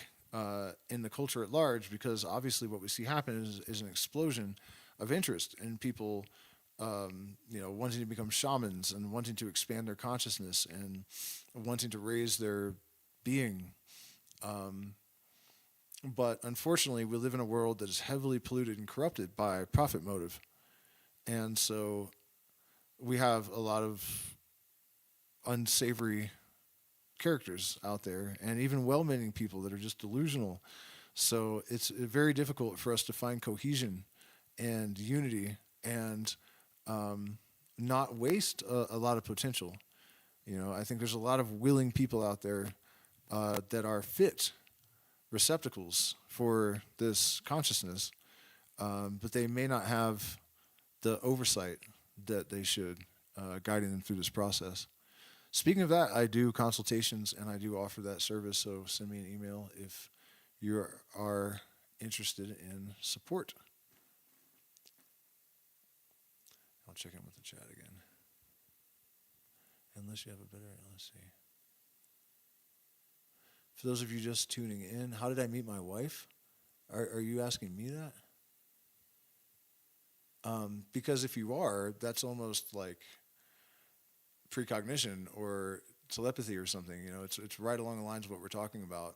A: in the culture at large, because obviously what we see happen is an explosion of interest in people wanting to become shamans and wanting to expand their consciousness and wanting to raise their being. But unfortunately, we live in a world that is heavily polluted and corrupted by profit motive. And so we have a lot of unsavory characters out there, and even well-meaning people that are just delusional. So it's very difficult for us to find cohesion and unity and not waste a lot of potential. I think there's a lot of willing people out there that are fit receptacles for this consciousness, but they may not have the oversight that they should, guiding them through this process. Speaking of that, I do consultations and I do offer that service, so send me an email if you are interested in support. I'll check in with the chat again. Unless you have a better, let's see. For those of you just tuning in, how did I meet my wife? Are you asking me that? Because if you are, that's almost like precognition or telepathy or something. It's right along the lines of what we're talking about.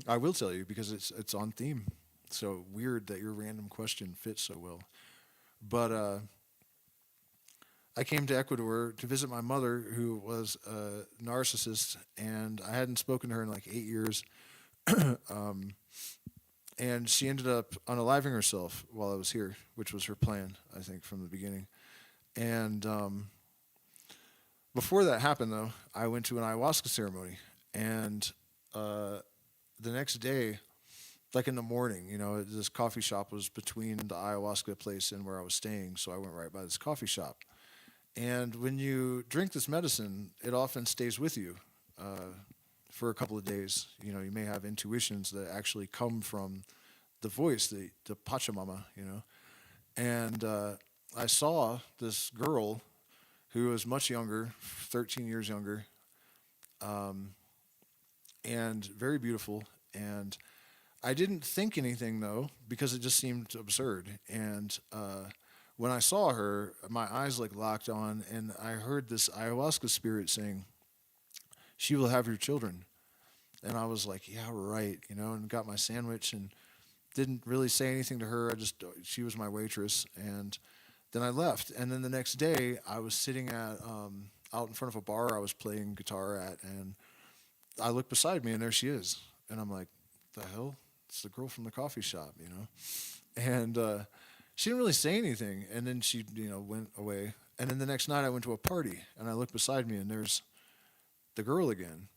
A: I will tell you because it's on theme. So weird that your random question fits so well. But I came to Ecuador to visit my mother, who was a narcissist, and I hadn't spoken to her in like 8 years. And she ended up unaliving herself while I was here, which was her plan, I think, from the beginning. And before that happened, though, I went to an ayahuasca ceremony. And the next day, like in the morning, this coffee shop was between the ayahuasca place and where I was staying, so I went right by this coffee shop. And when you drink this medicine, it often stays with you for a couple of days. You may have intuitions that actually come from the voice, the Pachamama, And I saw this girl who was much younger, 13 years younger, and very beautiful. And I didn't think anything, though, because it just seemed absurd. And when I saw her, my eyes locked on, and I heard this ayahuasca spirit saying, "She will have your children." And I was like, "Yeah, right," and got my sandwich and didn't really say anything to her. She was my waitress, and then I left. And then the next day, I was sitting at out in front of a bar I was playing guitar at, and I looked beside me, and there she is. And I'm like, "The hell? It's the girl from the coffee shop," And she didn't really say anything, and then she, went away. And then the next night I went to a party, and I looked beside me, and there's the girl again.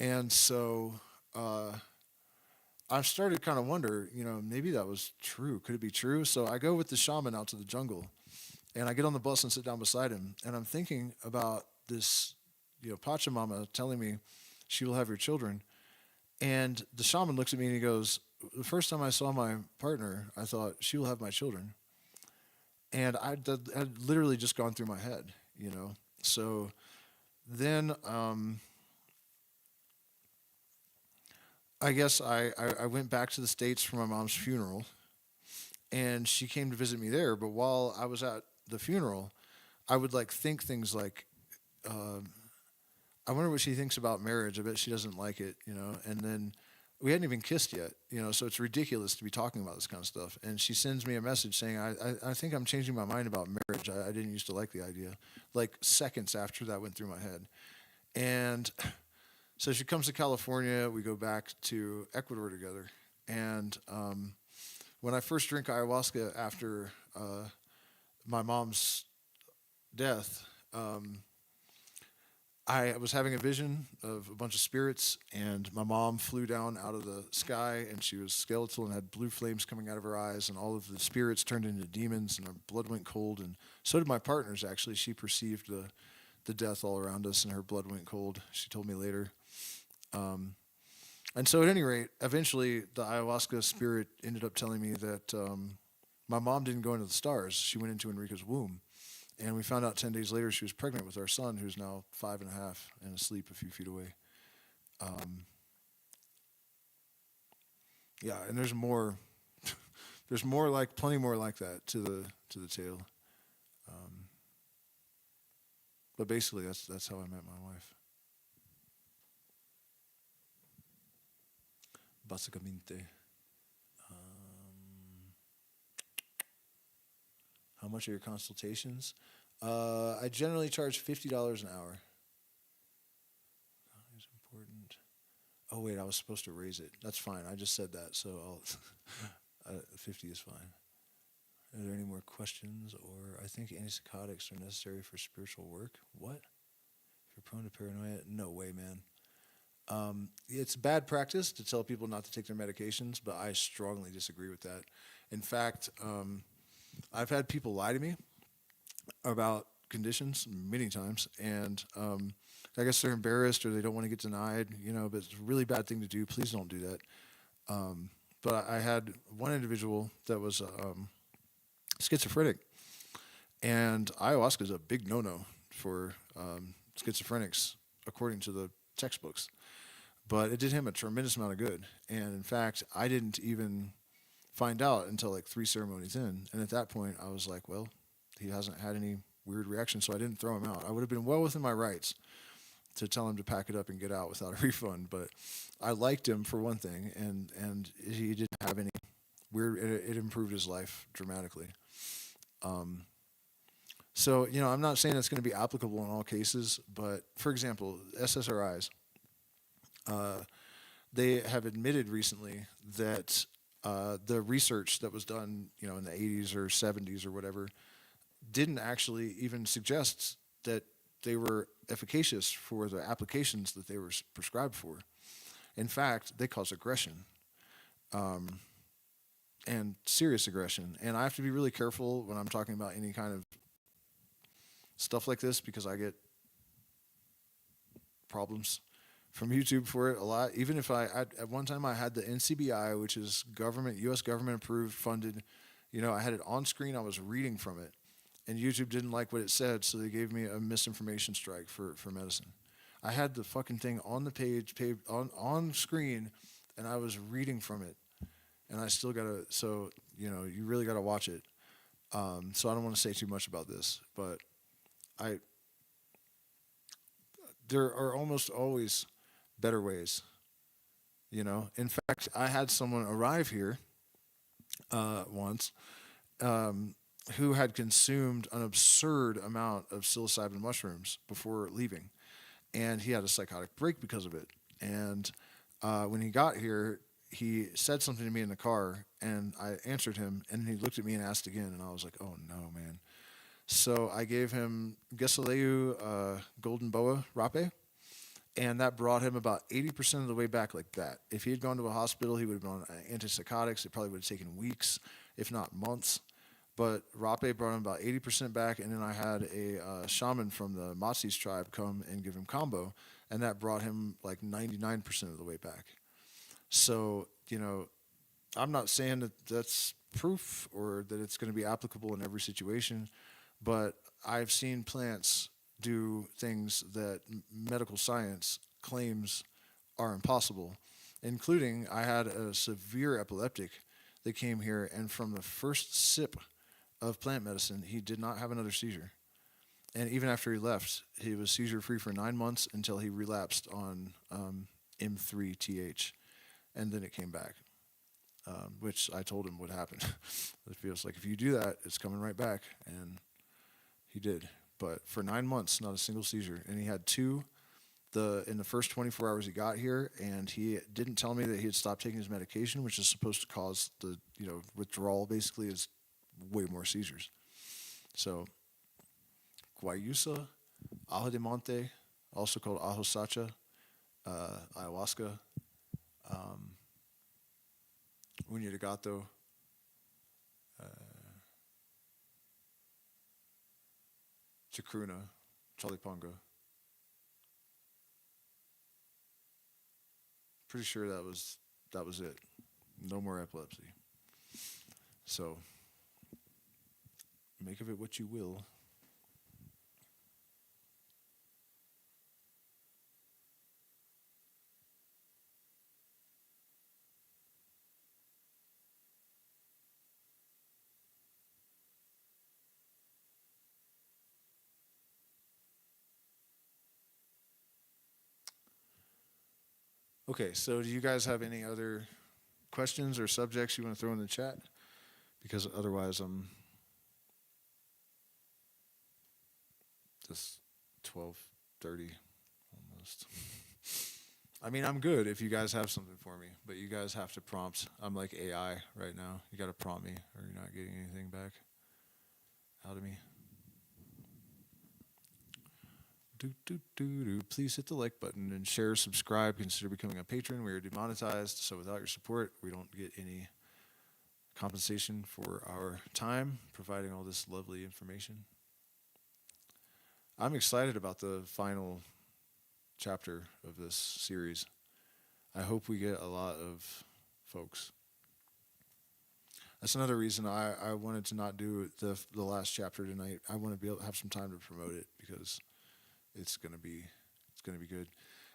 A: And so I started kind of wonder, maybe that was true. Could it be true? So I go with the shaman out to the jungle, and I get on the bus and sit down beside him, and I'm thinking about this, Pachamama telling me she will have your children. And the shaman looks at me and he goes, "The first time I saw my partner, I thought, she will have my children." And I'd literally just gone through my head, So then I guess I went back to the States for my mom's funeral, and she came to visit me there. But while I was at the funeral, I would think things like, I wonder what she thinks about marriage. I bet she doesn't like it, And then we hadn't even kissed yet, so it's ridiculous to be talking about this kind of stuff. And she sends me a message saying, I think I'm changing my mind about marriage. I didn't used to like the idea. Seconds after that went through my head. And so she comes to California. We go back to Ecuador together. And when I first drink ayahuasca after my mom's death, I was having a vision of a bunch of spirits, and my mom flew down out of the sky, and she was skeletal and had blue flames coming out of her eyes, and all of the spirits turned into demons, and her blood went cold, and so did my partner's, actually. She perceived the death all around us, and her blood went cold, she told me later. And so at any rate, eventually the ayahuasca spirit ended up telling me that my mom didn't go into the stars. She went into Enrica's womb. And we found out 10 days later she was pregnant with our son, who's now 5.5 and asleep a few feet away. Yeah, and there's more. There's plenty more like that to the tale. But basically, that's how I met my wife. Básicamente. How much are your consultations? I generally charge $50 an hour. It's important. Oh wait, I was supposed to raise it. That's fine. I just said that, so I'll 50 is fine. Are there any more questions? Or I think antipsychotics are necessary for spiritual work. What? If you're prone to paranoia, no way, man. It's bad practice to tell people not to take their medications, but I strongly disagree with that. In fact, I've had people lie to me about conditions many times, and I guess they're embarrassed or they don't want to get denied, but it's a really bad thing to do. Please don't do that. But I had one individual that was schizophrenic, and ayahuasca is a big no-no for schizophrenics, according to the textbooks. But it did him a tremendous amount of good, and in fact, I didn't even find out until 3 ceremonies in. And at that point, I was like, well, he hasn't had any weird reaction, so I didn't throw him out. I would have been well within my rights to tell him to pack it up and get out without a refund. But I liked him, for one thing, and he didn't have any weird, it improved his life dramatically. So, I'm not saying it's going to be applicable in all cases, but for example, SSRIs, they have admitted recently that the research that was done, in the 80s or 70s or whatever, didn't actually even suggest that they were efficacious for the applications that they were prescribed for. In fact, they cause aggression, and serious aggression. And I have to be really careful when I'm talking about any kind of stuff like this because I get problems from YouTube for it a lot. Even if at one time I had the NCBI, which is U.S. government approved, funded, I had it on screen, I was reading from it. And YouTube didn't like what it said, so they gave me a misinformation strike for medicine. I had the fucking thing on the page on screen, and I was reading from it. And I still gotta, so, you really gotta watch it. So I don't want to say too much about this, but there are almost always better ways, In fact, I had someone arrive here once who had consumed an absurd amount of psilocybin mushrooms before leaving, and he had a psychotic break because of it. And when he got here, he said something to me in the car, and I answered him, and he looked at me and asked again, and I was like, oh no, man. So I gave him Gesaleu Golden Boa Rape, and that brought him about 80% of the way back like that. If he had gone to a hospital, he would have been on antipsychotics. It probably would have taken weeks, if not months. But Rape brought him about 80% back, and then I had a shaman from the Matsis tribe come and give him combo, and that brought him like 99% of the way back. So, I'm not saying that that's proof or that it's going to be applicable in every situation, but I've seen plants do things that medical science claims are impossible, including I had a severe epileptic that came here, and from the first sip of plant medicine, he did not have another seizure. And even after he left, he was seizure-free for 9 months until he relapsed on M3-TH, and then it came back, which I told him would happen. It feels like if you do that, it's coming right back, and he did. But for 9 months, not a single seizure. And he had two in the first 24 hours he got here, and he didn't tell me that he had stopped taking his medication, which is supposed to cause the withdrawal, basically, is way more seizures. So, guayusa, ajo de monte, also called ajo sacha, ayahuasca, uña de gato, chacruna, chalipanga. Pretty sure that was it. No more epilepsy. So, make of it what you will. Okay, so do you guys have any other questions or subjects you want to throw in the chat? Because otherwise I'm just 12:30 almost. I mean, I'm good if you guys have something for me, but you guys have to prompt. I'm like AI right now. You got to prompt me or you're not getting anything back out of me. Please hit the like button and share, subscribe, consider becoming a patron. We are demonetized, so without your support, we don't get any compensation for our time providing all this lovely information. I'm excited about the final chapter of this series. I hope we get a lot of folks. That's another reason I wanted to not do the last chapter tonight. I want to be able to have some time to promote it because it's gonna be good.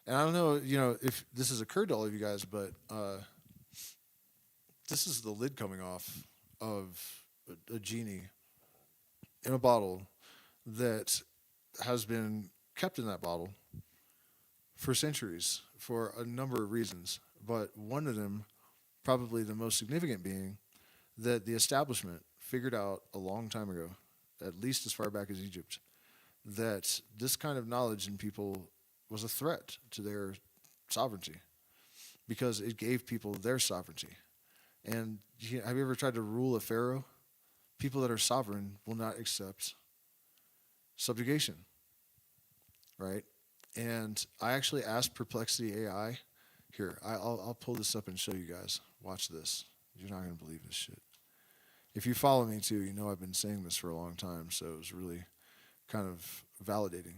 A: And I don't know, if this has occurred to all of you guys, but this is the lid coming off of a genie in a bottle that has been kept in that bottle for centuries for a number of reasons. But one of them, probably the most significant being, that the establishment figured out a long time ago at least as far back as Egypt, that this kind of knowledge in people was a threat to their sovereignty because it gave people their sovereignty. And have you ever tried to rule a pharaoh? People that are sovereign will not accept subjugation, right? And I actually asked Perplexity AI. Here, I'll pull this up and show you guys. Watch this. You're not going to believe this shit. If you follow me too, you know I've been saying this for a long time, so it was really kind of validating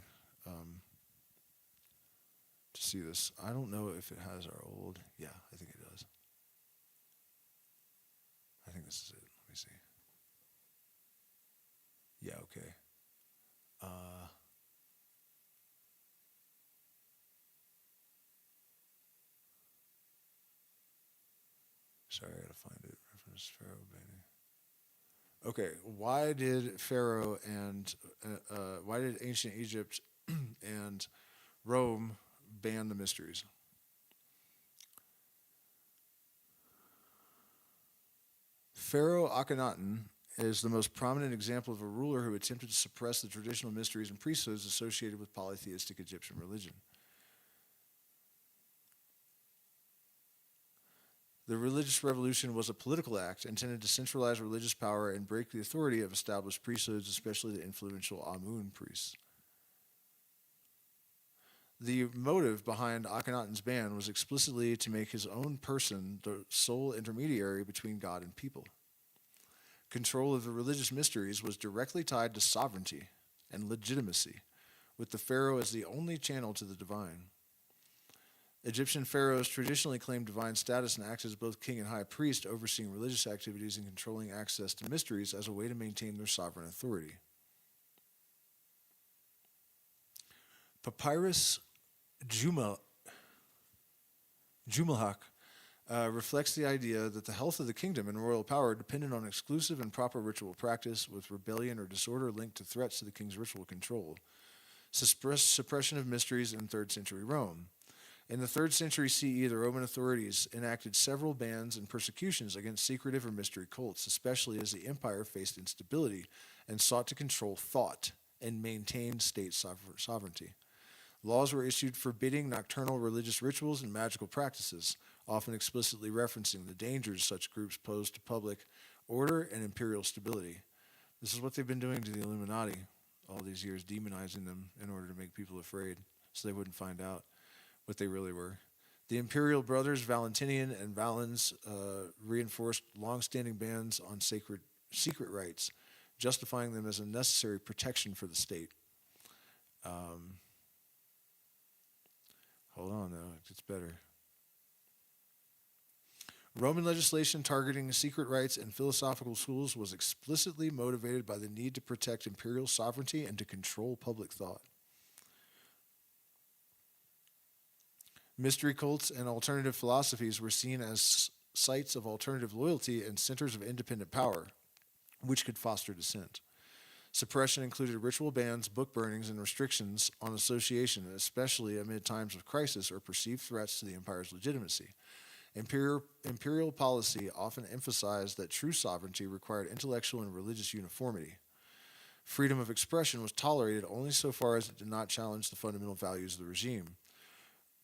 A: to see this. I don't know if it has our old. Yeah, I think it does. I think this is it. Let me see. Yeah, okay. Sorry, I gotta find it. Reference Pharaoh banning. Okay, why did Pharaoh and why did ancient Egypt and Rome ban the mysteries? Pharaoh Akhenaten is the most prominent example of a ruler who attempted to suppress the traditional mysteries and priesthoods associated with polytheistic Egyptian religion. The religious revolution was a political act intended to centralize religious power and break the authority of established priesthoods, especially the influential Amun priests. The motive behind Akhenaten's ban was explicitly to make his own person the sole intermediary between God and people. Control of the religious mysteries was directly tied to sovereignty and legitimacy, with the pharaoh as the only channel to the divine. Egyptian pharaohs traditionally claimed divine status and acted as both king and high priest, overseeing religious activities and controlling access to mysteries as a way to maintain their sovereign authority. Papyrus Jumalhak reflects the idea that the health of the kingdom and royal power depended on exclusive and proper ritual practice, with rebellion or disorder linked to threats to the king's ritual control. Suppression of mysteries in 3rd century Rome. In the 3rd century CE, the Roman authorities enacted several bans and persecutions against secretive or mystery cults, especially as the empire faced instability and sought to control thought and maintain state sovereignty. Laws were issued forbidding nocturnal religious rituals and magical practices, often explicitly referencing the dangers such groups pose to public order and imperial stability. This is what they've been doing to the Illuminati all these years, demonizing them in order to make people afraid so they wouldn't find out what they really were. The imperial brothers Valentinian and Valens reinforced long-standing bans on secret rites, justifying them as a necessary protection for the state. Hold on, though. It gets better. Roman legislation targeting secret rites and philosophical schools was explicitly motivated by the need to protect imperial sovereignty and to control public thought. Mystery cults and alternative philosophies were seen as sites of alternative loyalty and centers of independent power, which could foster dissent. Suppression included ritual bans, book burnings, and restrictions on association, especially amid times of crisis or perceived threats to the empire's legitimacy. Imperial policy often emphasized that true sovereignty required intellectual and religious uniformity. Freedom of expression was tolerated only so far as it did not challenge the fundamental values of the regime.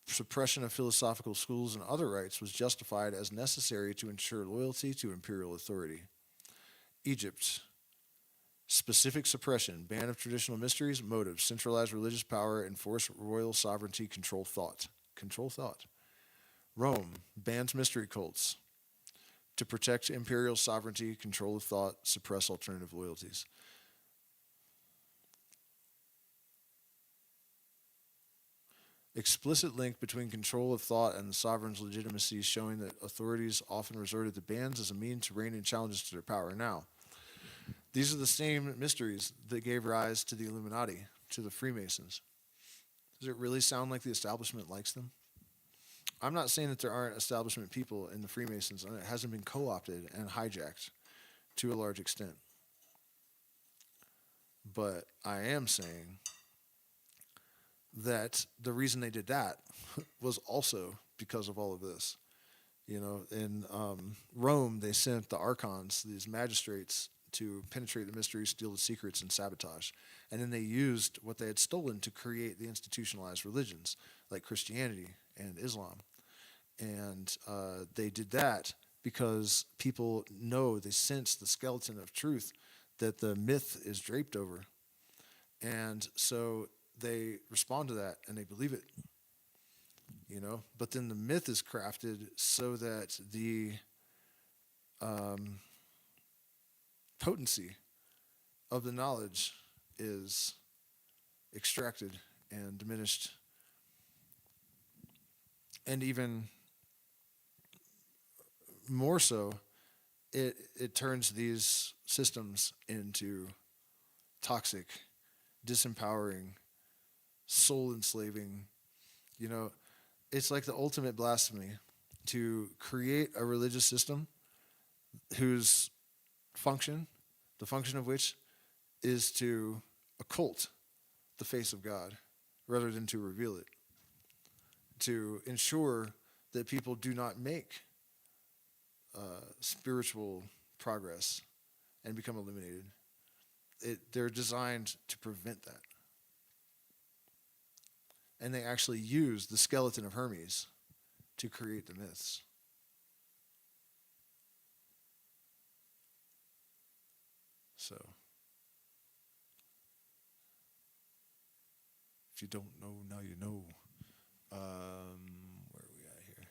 A: Suppression of philosophical schools and other rites was justified as necessary to ensure loyalty to imperial authority. Egypt. Specific suppression, ban of traditional mysteries, motive, centralize religious power, enforce royal sovereignty, control thought. Control thought. Rome, bans mystery cults to protect imperial sovereignty, control of thought, suppress alternative loyalties. Explicit link between control of thought and the sovereign's legitimacy, showing that authorities often resorted to bans as a means to rein in challenges to their power. Now, these are the same mysteries that gave rise to the Illuminati, to the Freemasons. Does it really sound like the establishment likes them? I'm not saying that there aren't establishment people in the Freemasons, and it hasn't been co-opted and hijacked to a large extent. But I am saying that the reason they did that was also because of all of this. You know, in Rome, they sent the archons, these magistrates, to penetrate the mysteries, steal the secrets, and sabotage. And then they used what they had stolen to create the institutionalized religions like Christianity and Islam. And they did that because people know, they sense the skeleton of truth that the myth is draped over. And so they respond to that and they believe it. But then the myth is crafted so that the potency of the knowledge is extracted and diminished. And even more so, it turns these systems into toxic, disempowering, soul enslaving. It's like the ultimate blasphemy to create a religious system whose the function of which is to occult the face of God rather than to reveal it, to ensure that people do not make spiritual progress and become illuminated. They're designed to prevent that. And they actually use the skeleton of Hermes to create the myths. So, if you don't know, now you know. Where are we at here?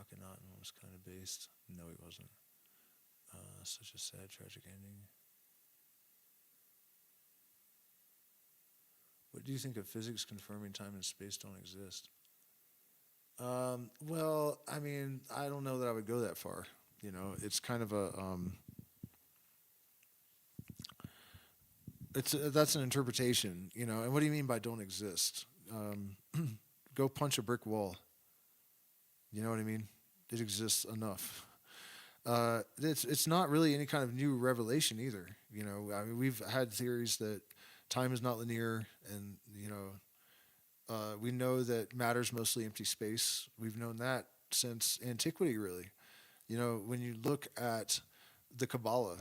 A: Akhenaten was kind of based. No, he wasn't. Such a sad, tragic ending. What do you think of physics confirming time and space don't exist? Well, I mean, I don't know that I would go that far. It's kind of a that's an interpretation. And what do you mean by don't exist? Go punch a brick wall. You know what I mean? It exists enough. It's not really any kind of new revelation either. I mean, we've had theories that time is not linear, and we know that matter's mostly empty space. We've known that since antiquity, really. When you look at the Kabbalah,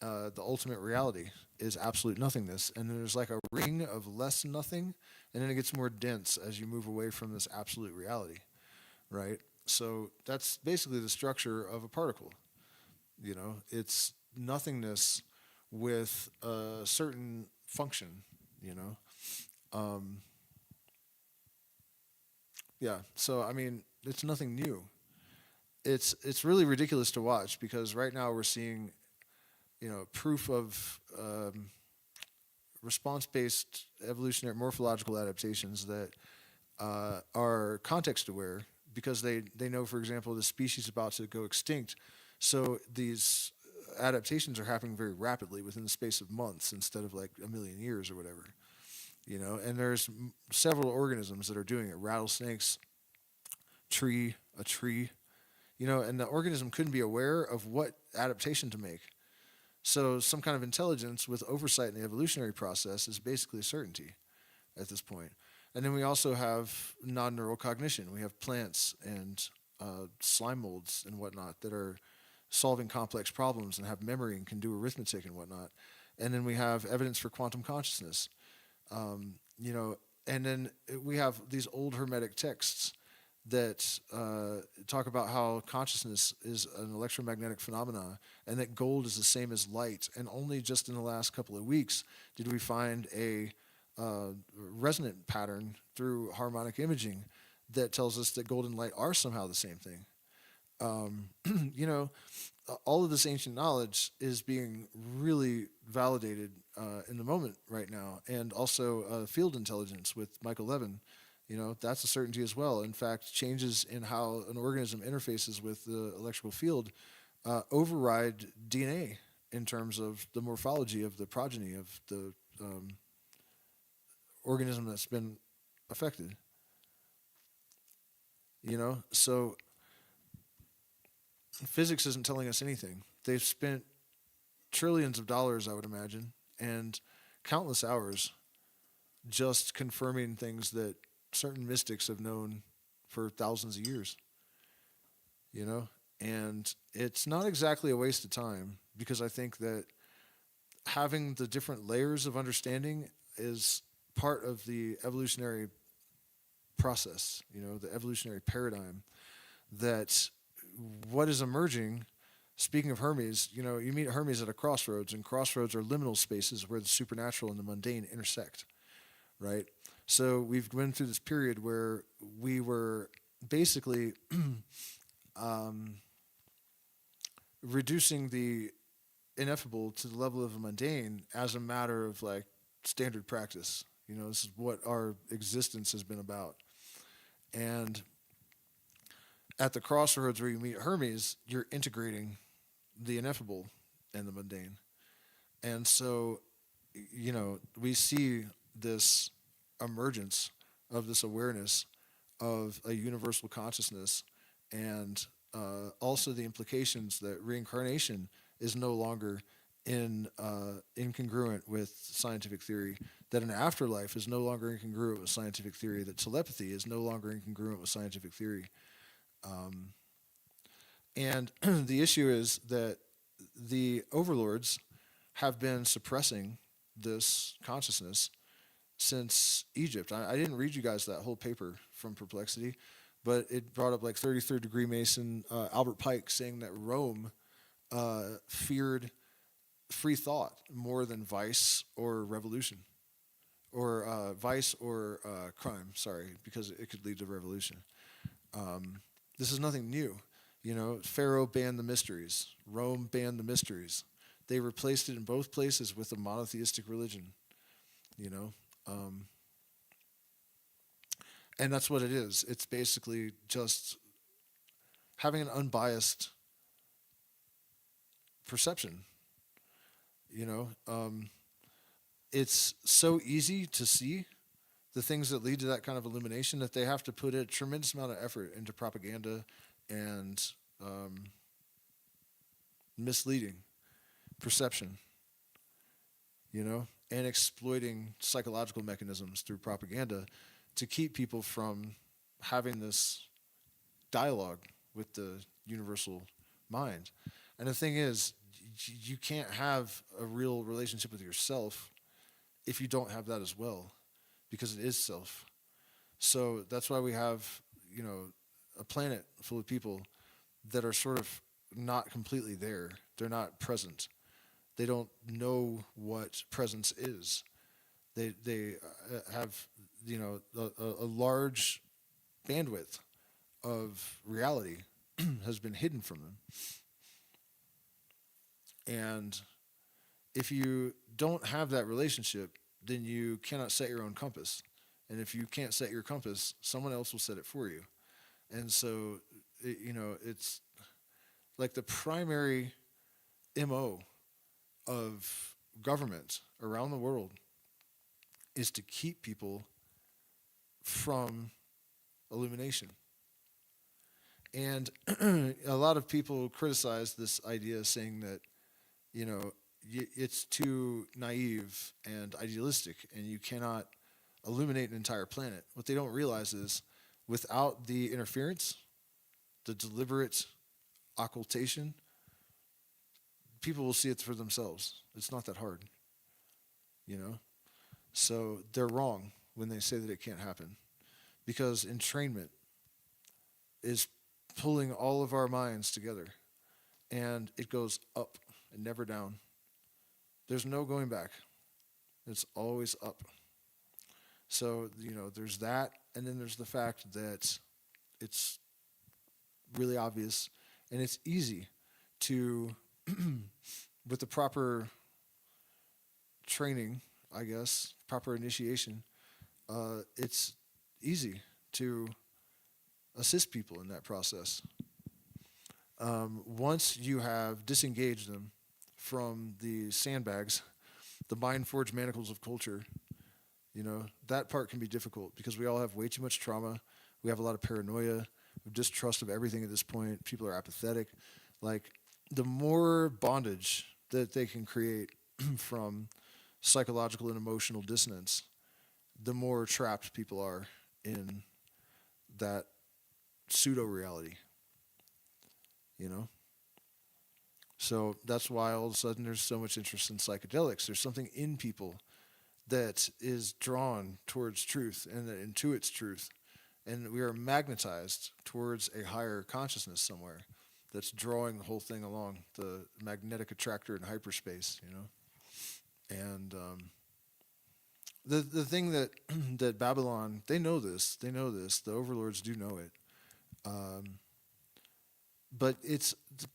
A: the ultimate reality is absolute nothingness, and there's like a ring of less nothing, and then it gets more dense as you move away from this absolute reality, right? So that's basically the structure of a particle. It's nothingness with a certain function. Yeah. So I mean, it's nothing new. It's really ridiculous to watch because right now we're seeing, proof of response-based evolutionary morphological adaptations that are context-aware because they know, for example, the species is about to go extinct. So these adaptations are happening very rapidly within the space of months instead of like a million years or whatever. And there's several organisms that are doing it. Rattlesnakes, a tree, and the organism couldn't be aware of what adaptation to make. So some kind of intelligence with oversight in the evolutionary process is basically a certainty at this point. And then we also have non-neural cognition. We have plants and slime molds and whatnot that are solving complex problems and have memory and can do arithmetic and whatnot. And then we have evidence for quantum consciousness. And then we have these old Hermetic texts that talk about how consciousness is an electromagnetic phenomena and that gold is the same as light. And only just in the last couple of weeks did we find a resonant pattern through harmonic imaging that tells us that gold and light are somehow the same thing. All of this ancient knowledge is being really validated in the moment right now. And also field intelligence with Michael Levin, that's a certainty as well. In fact, changes in how an organism interfaces with the electrical field override DNA in terms of the morphology of the progeny of the organism that's been affected. So physics isn't telling us anything. They've spent trillions of dollars, I would imagine, and countless hours just confirming things that certain mystics have known for thousands of years. And it's not exactly a waste of time because I think that
B: having the different layers of understanding is part of the evolutionary process, the evolutionary paradigm, that what is emerging. Speaking of Hermes, you meet Hermes at a crossroads, and crossroads are liminal spaces where the supernatural and the mundane intersect, right? So we've been through this period where we were basically reducing the ineffable to the level of a mundane as a matter of like standard practice. This is what our existence has been about. And at the crossroads where you meet Hermes, you're integrating the ineffable and the mundane. And so, we see this emergence of this awareness of a universal consciousness, and also the implications that reincarnation is no longer incongruent with scientific theory, that an afterlife is no longer incongruent with scientific theory, that telepathy is no longer incongruent with scientific theory. And the issue is that the overlords have been suppressing this consciousness since Egypt. I didn't read you guys that whole paper from Perplexity, but it brought up like 33rd degree Mason, Albert Pike, saying that Rome feared free thought more than vice or revolution, or vice or crime, because it could lead to revolution. This is nothing new. Pharaoh banned the mysteries. Rome banned the mysteries. They replaced it in both places with a monotheistic religion, and that's what it is. It's basically just having an unbiased perception. It's so easy to see the things that lead to that kind of illumination that they have to put a tremendous amount of effort into propaganda and misleading perception, and exploiting psychological mechanisms through propaganda to keep people from having this dialogue with the universal mind. And the thing is, you can't have a real relationship with yourself if you don't have that as well, because it is self. So that's why we have, a planet full of people that are sort of not completely there. They're not present. They don't know what presence is. They have, a large bandwidth of reality has been hidden from them. And if you don't have that relationship, then you cannot set your own compass. And if you can't set your compass, someone else will set it for you. And so, it's like the primary MO of government around the world is to keep people from illumination. And a lot of people criticize this idea, saying that, it's too naive and idealistic, and you cannot illuminate an entire planet. What they don't realize is, without the interference, the deliberate occultation, people will see it for themselves. It's not that hard, So they're wrong when they say that it can't happen, because entrainment is pulling all of our minds together, and it goes up and never down. There's no going back. It's always up. So, there's that, and then there's the fact that it's really obvious, and it's easy to, with the proper training, I guess, proper initiation, it's easy to assist people in that process. Once you have disengaged them from the sandbags, the mind-forged manacles of culture, that part can be difficult, because we all have way too much trauma. We have a lot of paranoia, distrust of everything at this point. People are apathetic. Like, the more bondage that they can create from psychological and emotional dissonance, the more trapped people are in that pseudo-reality, So that's why all of a sudden there's so much interest in psychedelics. There's something in people that is drawn towards truth and that intuits truth. And we are magnetized towards a higher consciousness somewhere that's drawing the whole thing along, the magnetic attractor in hyperspace, you know? And the thing that that Babylon, they know this, the overlords do know it. But it's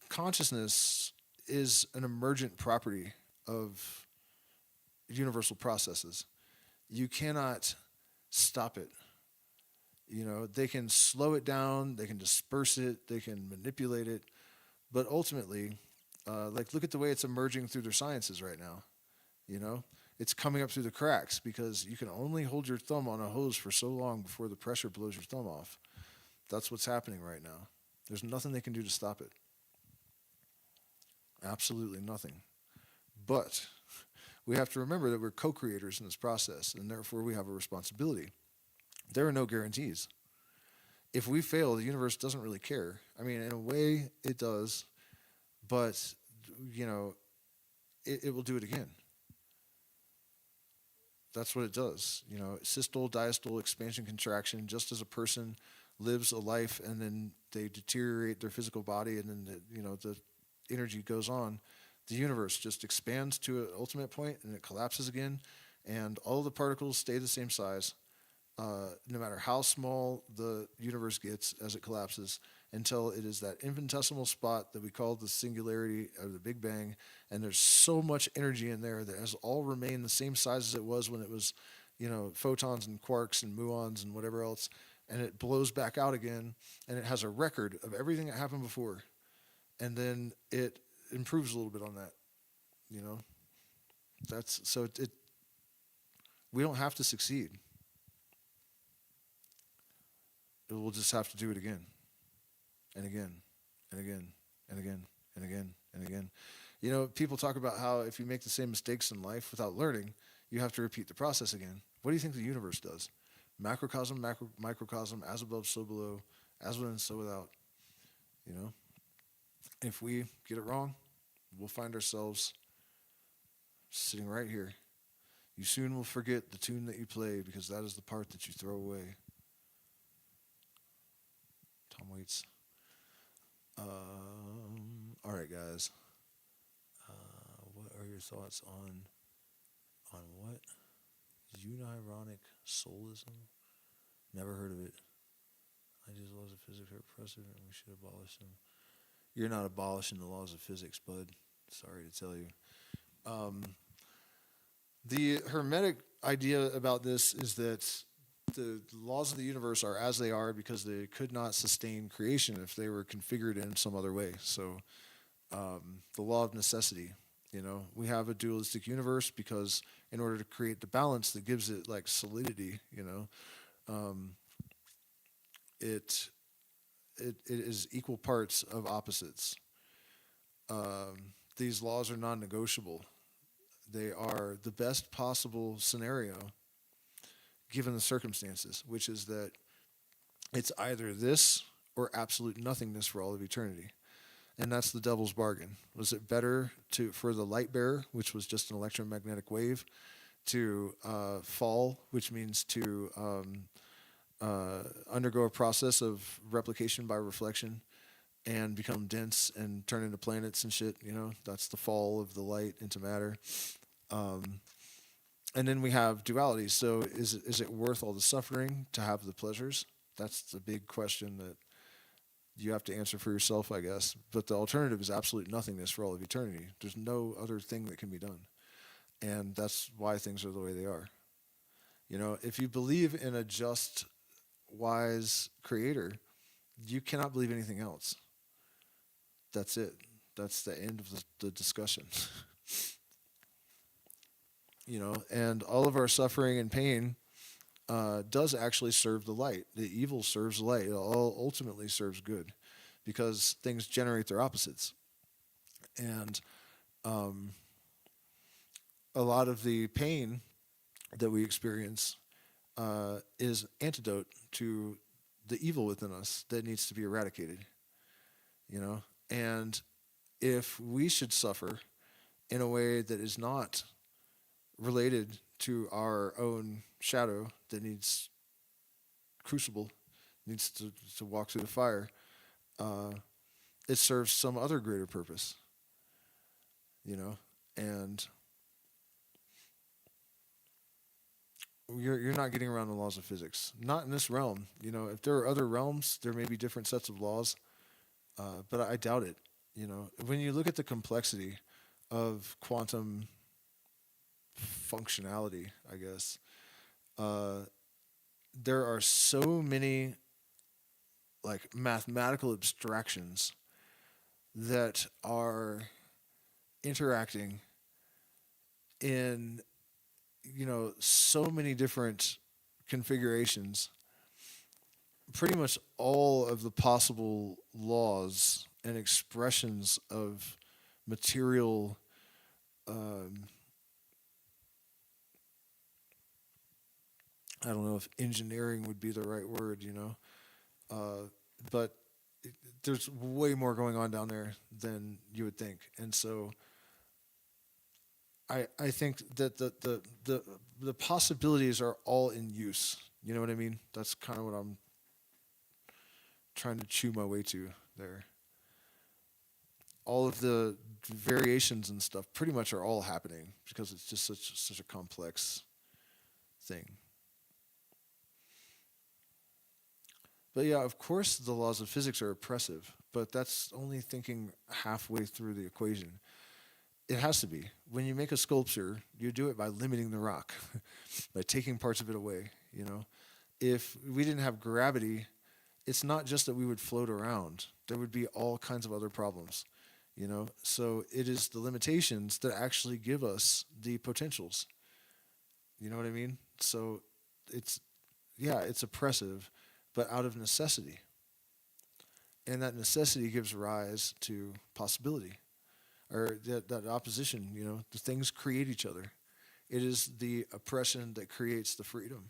B: consciousness is an emergent property of universal processes. You cannot stop it. You know, they can slow it down, they can disperse it, they can manipulate it, but ultimately, like look at the way it's emerging through their sciences right now. You know, it's coming up through the cracks because you can only hold your thumb on a hose for so long before the pressure blows your thumb off. That's what's happening right now. There's nothing they can do to stop it. Absolutely nothing. But we have to remember that we're co-creators in this process, and therefore we have a responsibility. There are no guarantees. If we fail, the universe doesn't really care. I mean, in a way, it does, but, you know, it will do it again. That's what it does. You know, systole, diastole, expansion, contraction, just as a person lives a life and then they deteriorate their physical body and then, the energy goes on, the universe just expands to an ultimate point and it collapses again, and all the particles stay the same size, no matter how small the universe gets as it collapses, until it is that infinitesimal spot that we call the singularity or the Big Bang, and there's so much energy in there that has all remained the same size as it was when it was, photons and quarks and muons and whatever else, and it blows back out again, and it has a record of everything that happened before, and then it improves a little bit on that, That's so it. We don't have to succeed. We'll just have to do it again, and again, and again, and again, and again, and again. People talk about how if you make the same mistakes in life without learning, you have to repeat the process again. What do you think the universe does? Macrocosm, microcosm, as above, so below, as within, so without. If we get it wrong, we'll find ourselves sitting right here. You soon will forget the tune that you play because that is the part that you throw away. Tom Waits. All right, guys. What are your thoughts on what? Unironic soulism? Never heard of it. Ideas, laws of physics are oppressive and we should abolish them. You're not abolishing the laws of physics, bud. Sorry to tell you. The Hermetic idea about this is that the laws of the universe are as they are because they could not sustain creation if they were configured in some other way. So the law of necessity, we have a dualistic universe because in order to create the balance that gives it like solidity, it is equal parts of opposites. These laws are non-negotiable. They are the best possible scenario given the circumstances, which is that it's either this or absolute nothingness for all of eternity. And that's the devil's bargain. Was it better for the light bearer, which was just an electromagnetic wave, to fall, which means to undergo a process of replication by reflection and become dense and turn into planets and shit, That's the fall of the light into matter. And then we have duality. So is it worth all the suffering to have the pleasures? That's the big question that you have to answer for yourself, I guess. But the alternative is absolute nothingness for all of eternity. There's no other thing that can be done. And that's why things are the way they are. If you believe in a just, wise creator, you cannot believe anything else. That's it. That's the end of the discussion. And all of our suffering and pain does actually serve the light. The evil serves the light. It all ultimately serves good because things generate their opposites. And a lot of the pain that we experience is antidote to the evil within us that needs to be eradicated. And if we should suffer in a way that is not related to our own shadow that needs crucible, needs to walk through the fire, it serves some other greater purpose, and you're not getting around the laws of physics. Not in this realm. If there are other realms, there may be different sets of laws, but I doubt it. When you look at the complexity of quantum functionality, I guess, there are so many like mathematical abstractions that are interacting in so many different configurations. Pretty much all of the possible laws and expressions of material I don't know if engineering would be the right word, but there's way more going on down there than you would think. And so I think that the possibilities are all in use. You know what I mean? That's kind of what I'm trying to chew my way to there. All of the variations and stuff pretty much are all happening because it's just such a complex thing. But yeah, of course the laws of physics are oppressive, but that's only thinking halfway through the equation. It has to be. When you make a sculpture, you do it by limiting the rock, by taking parts of it away, If we didn't have gravity, it's not just that we would float around. There would be all kinds of other problems, So it is the limitations that actually give us the potentials. You know what I mean? So it's oppressive, but out of necessity. And that necessity gives rise to possibility. Or that opposition, the things create each other. It is the oppression that creates the freedom.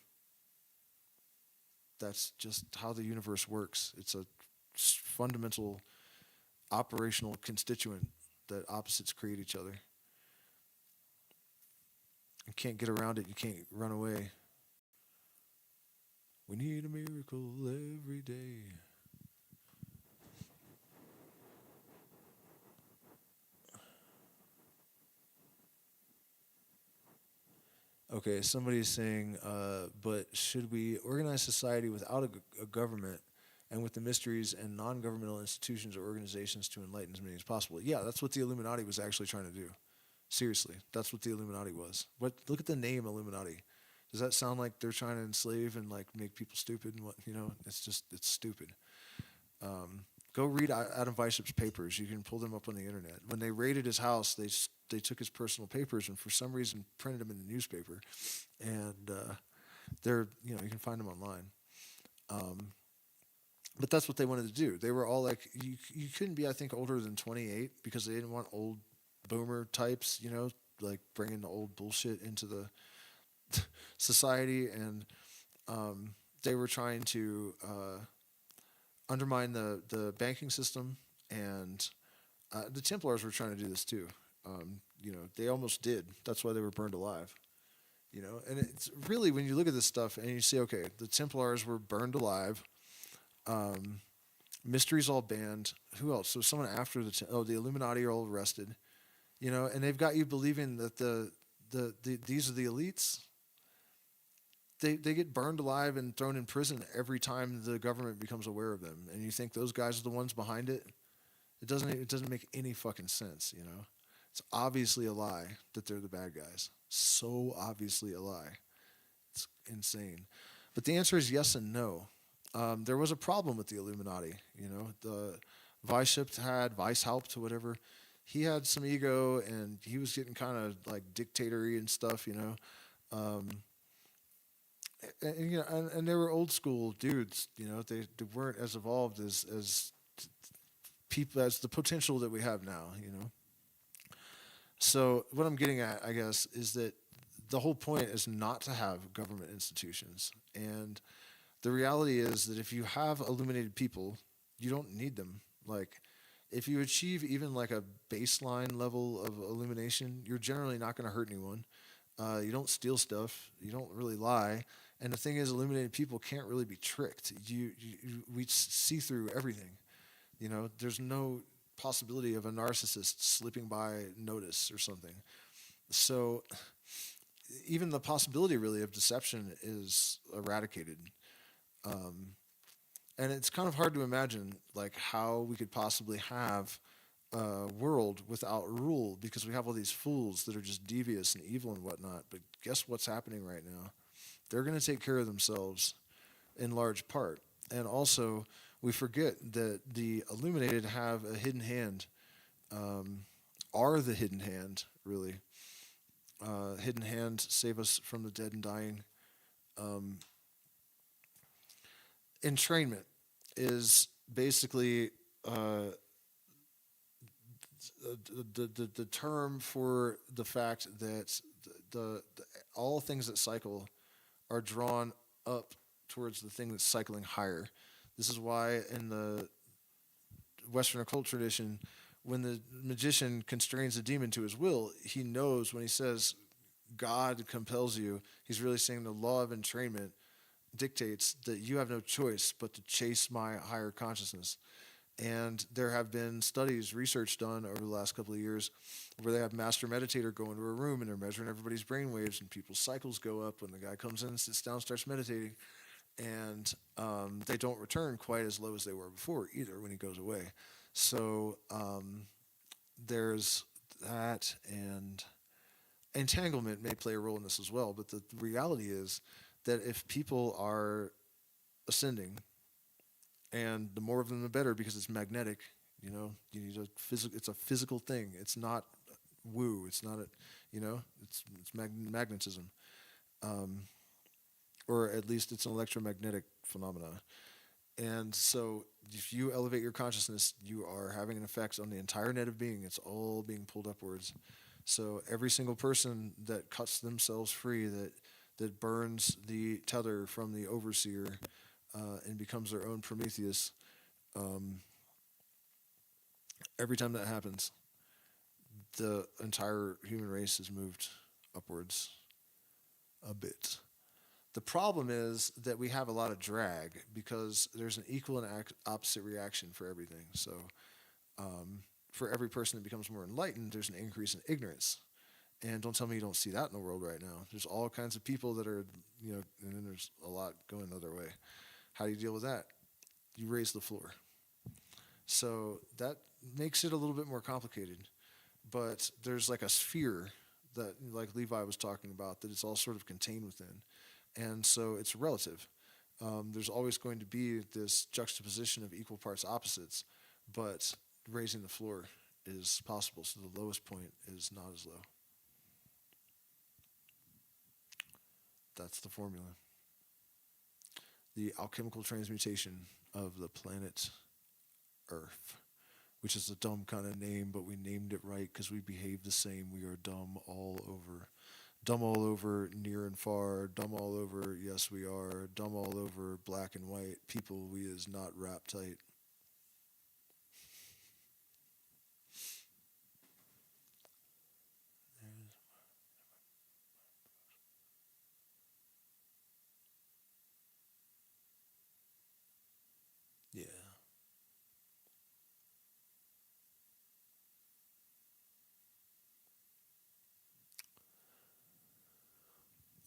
B: That's just how the universe works. It's a fundamental operational constituent that opposites create each other. You can't get around it. You can't run away. We need a miracle every day. Okay, somebody's saying, but should we organize society without a government and with the mysteries and non-governmental institutions or organizations to enlighten as many as possible? Yeah, that's what the Illuminati was actually trying to do. Seriously, that's what the Illuminati was. Look at the name Illuminati. Does that sound like they're trying to enslave and like make people stupid? And it's stupid. Go read Adam Weisshaupt papers. You can pull them up on the internet. When they raided his house, they took his personal papers and for some reason printed them in the newspaper, and you can find them online. But that's what they wanted to do. They were all like, you couldn't be, I think, older than 28 because they didn't want old boomer types, like bringing the old bullshit into the society, and they were trying to undermine the banking system, and the Templars were trying to do this too. They almost did. That's why they were burned alive. And it's really, when you look at this stuff and you see, okay, the Templars were burned alive, mysteries all banned. Who else? So someone after the Illuminati are all arrested. And they've got you believing that these are the elites. They get burned alive and thrown in prison every time the government becomes aware of them, and you think those guys are the ones behind it? It doesn't make any fucking sense, It's obviously a lie that they're the bad guys. So obviously a lie. It's insane. But the answer is yes and no. There was a problem with the Illuminati, The Weishaupt, whatever. He had some ego, and he was getting kind of like dictatory and stuff, And they were old school dudes, They weren't as evolved as people, as the potential that we have now, So what I'm getting at, I guess, is that the whole point is not to have government institutions, and the reality is that if you have illuminated people, you don't need them. Like, if you achieve even like a baseline level of illumination, you're generally not going to hurt anyone. You don't steal stuff. You don't really lie. And the thing is, illuminated people can't really be tricked. We see through everything. You know, there's no possibility of a narcissist slipping by notice or something. So even the possibility really of deception is eradicated. And it's kind of hard to imagine like how we could possibly have a world without rule, because we have all these fools that are just devious and evil and whatnot. But guess what's happening right now? They're going to take care of themselves in large part. And also, we forget that the illuminated have a hidden hand, are the hidden hand, really. Hidden hand, save us from the dead and dying. Entrainment is basically the term for the fact that the all things that cycle are drawn up towards the thing that's cycling higher. This is why in the Western occult tradition, when the magician constrains a demon to his will, he knows when he says God compels you, he's really saying the law of entrainment dictates that you have no choice but to chase my higher consciousness. And there have been studies, research done over the last couple of years where they have master meditator go into a room and they're measuring everybody's brain waves, and people's cycles go up when the guy comes in, sits down, starts meditating, and they don't return quite as low as they were before either when he goes away. So there's that, and entanglement may play a role in this as well, but the reality is that if people are ascending, and the more of them the better, because it's magnetic, you know, you need it's a physical thing. It's not woo. It's not it's magnetism. Or at least it's an electromagnetic phenomena. And so if you elevate your consciousness, you are having an effect on the entire net of being. It's all being pulled upwards. So every single person that cuts themselves free, that burns the tether from the overseer, and becomes their own Prometheus, every time that happens, the entire human race is moved upwards a bit. The problem is that we have a lot of drag because there's an equal and opposite reaction for everything. So for every person that becomes more enlightened, there's an increase in ignorance. And don't tell me you don't see that in the world right now. There's all kinds of people that are, and then there's a lot going the other way. How do you deal with that? You raise the floor. So that makes it a little bit more complicated. But there's like a sphere that, like Levi was talking about, that it's all sort of contained within. And so it's relative. There's always going to be this juxtaposition of equal parts opposites, but raising the floor is possible. So the lowest point is not as low. That's the formula. The alchemical transmutation of the planet Earth, which is a dumb kind of name, but we named it right because we behave the same. We are dumb all over. Dumb all over near and far. Dumb all over, yes we are. Dumb all over black and white. People we is not wrap tight. Yeah.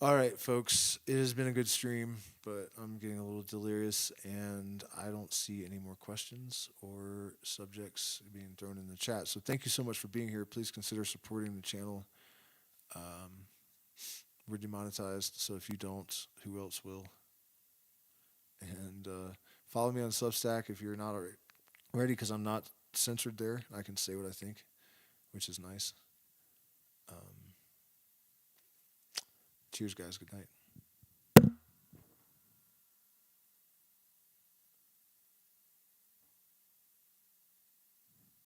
B: All right, folks. It has been a good stream, but I'm getting a little delirious, and I don't see any more questions or subjects being thrown in the chat. So thank you so much for being here. Please consider supporting the channel. We're demonetized, so if you don't, who else will? And follow me on Substack if you're not already, because I'm not censored there. I can say what I think, which is nice. Cheers, guys. Good night.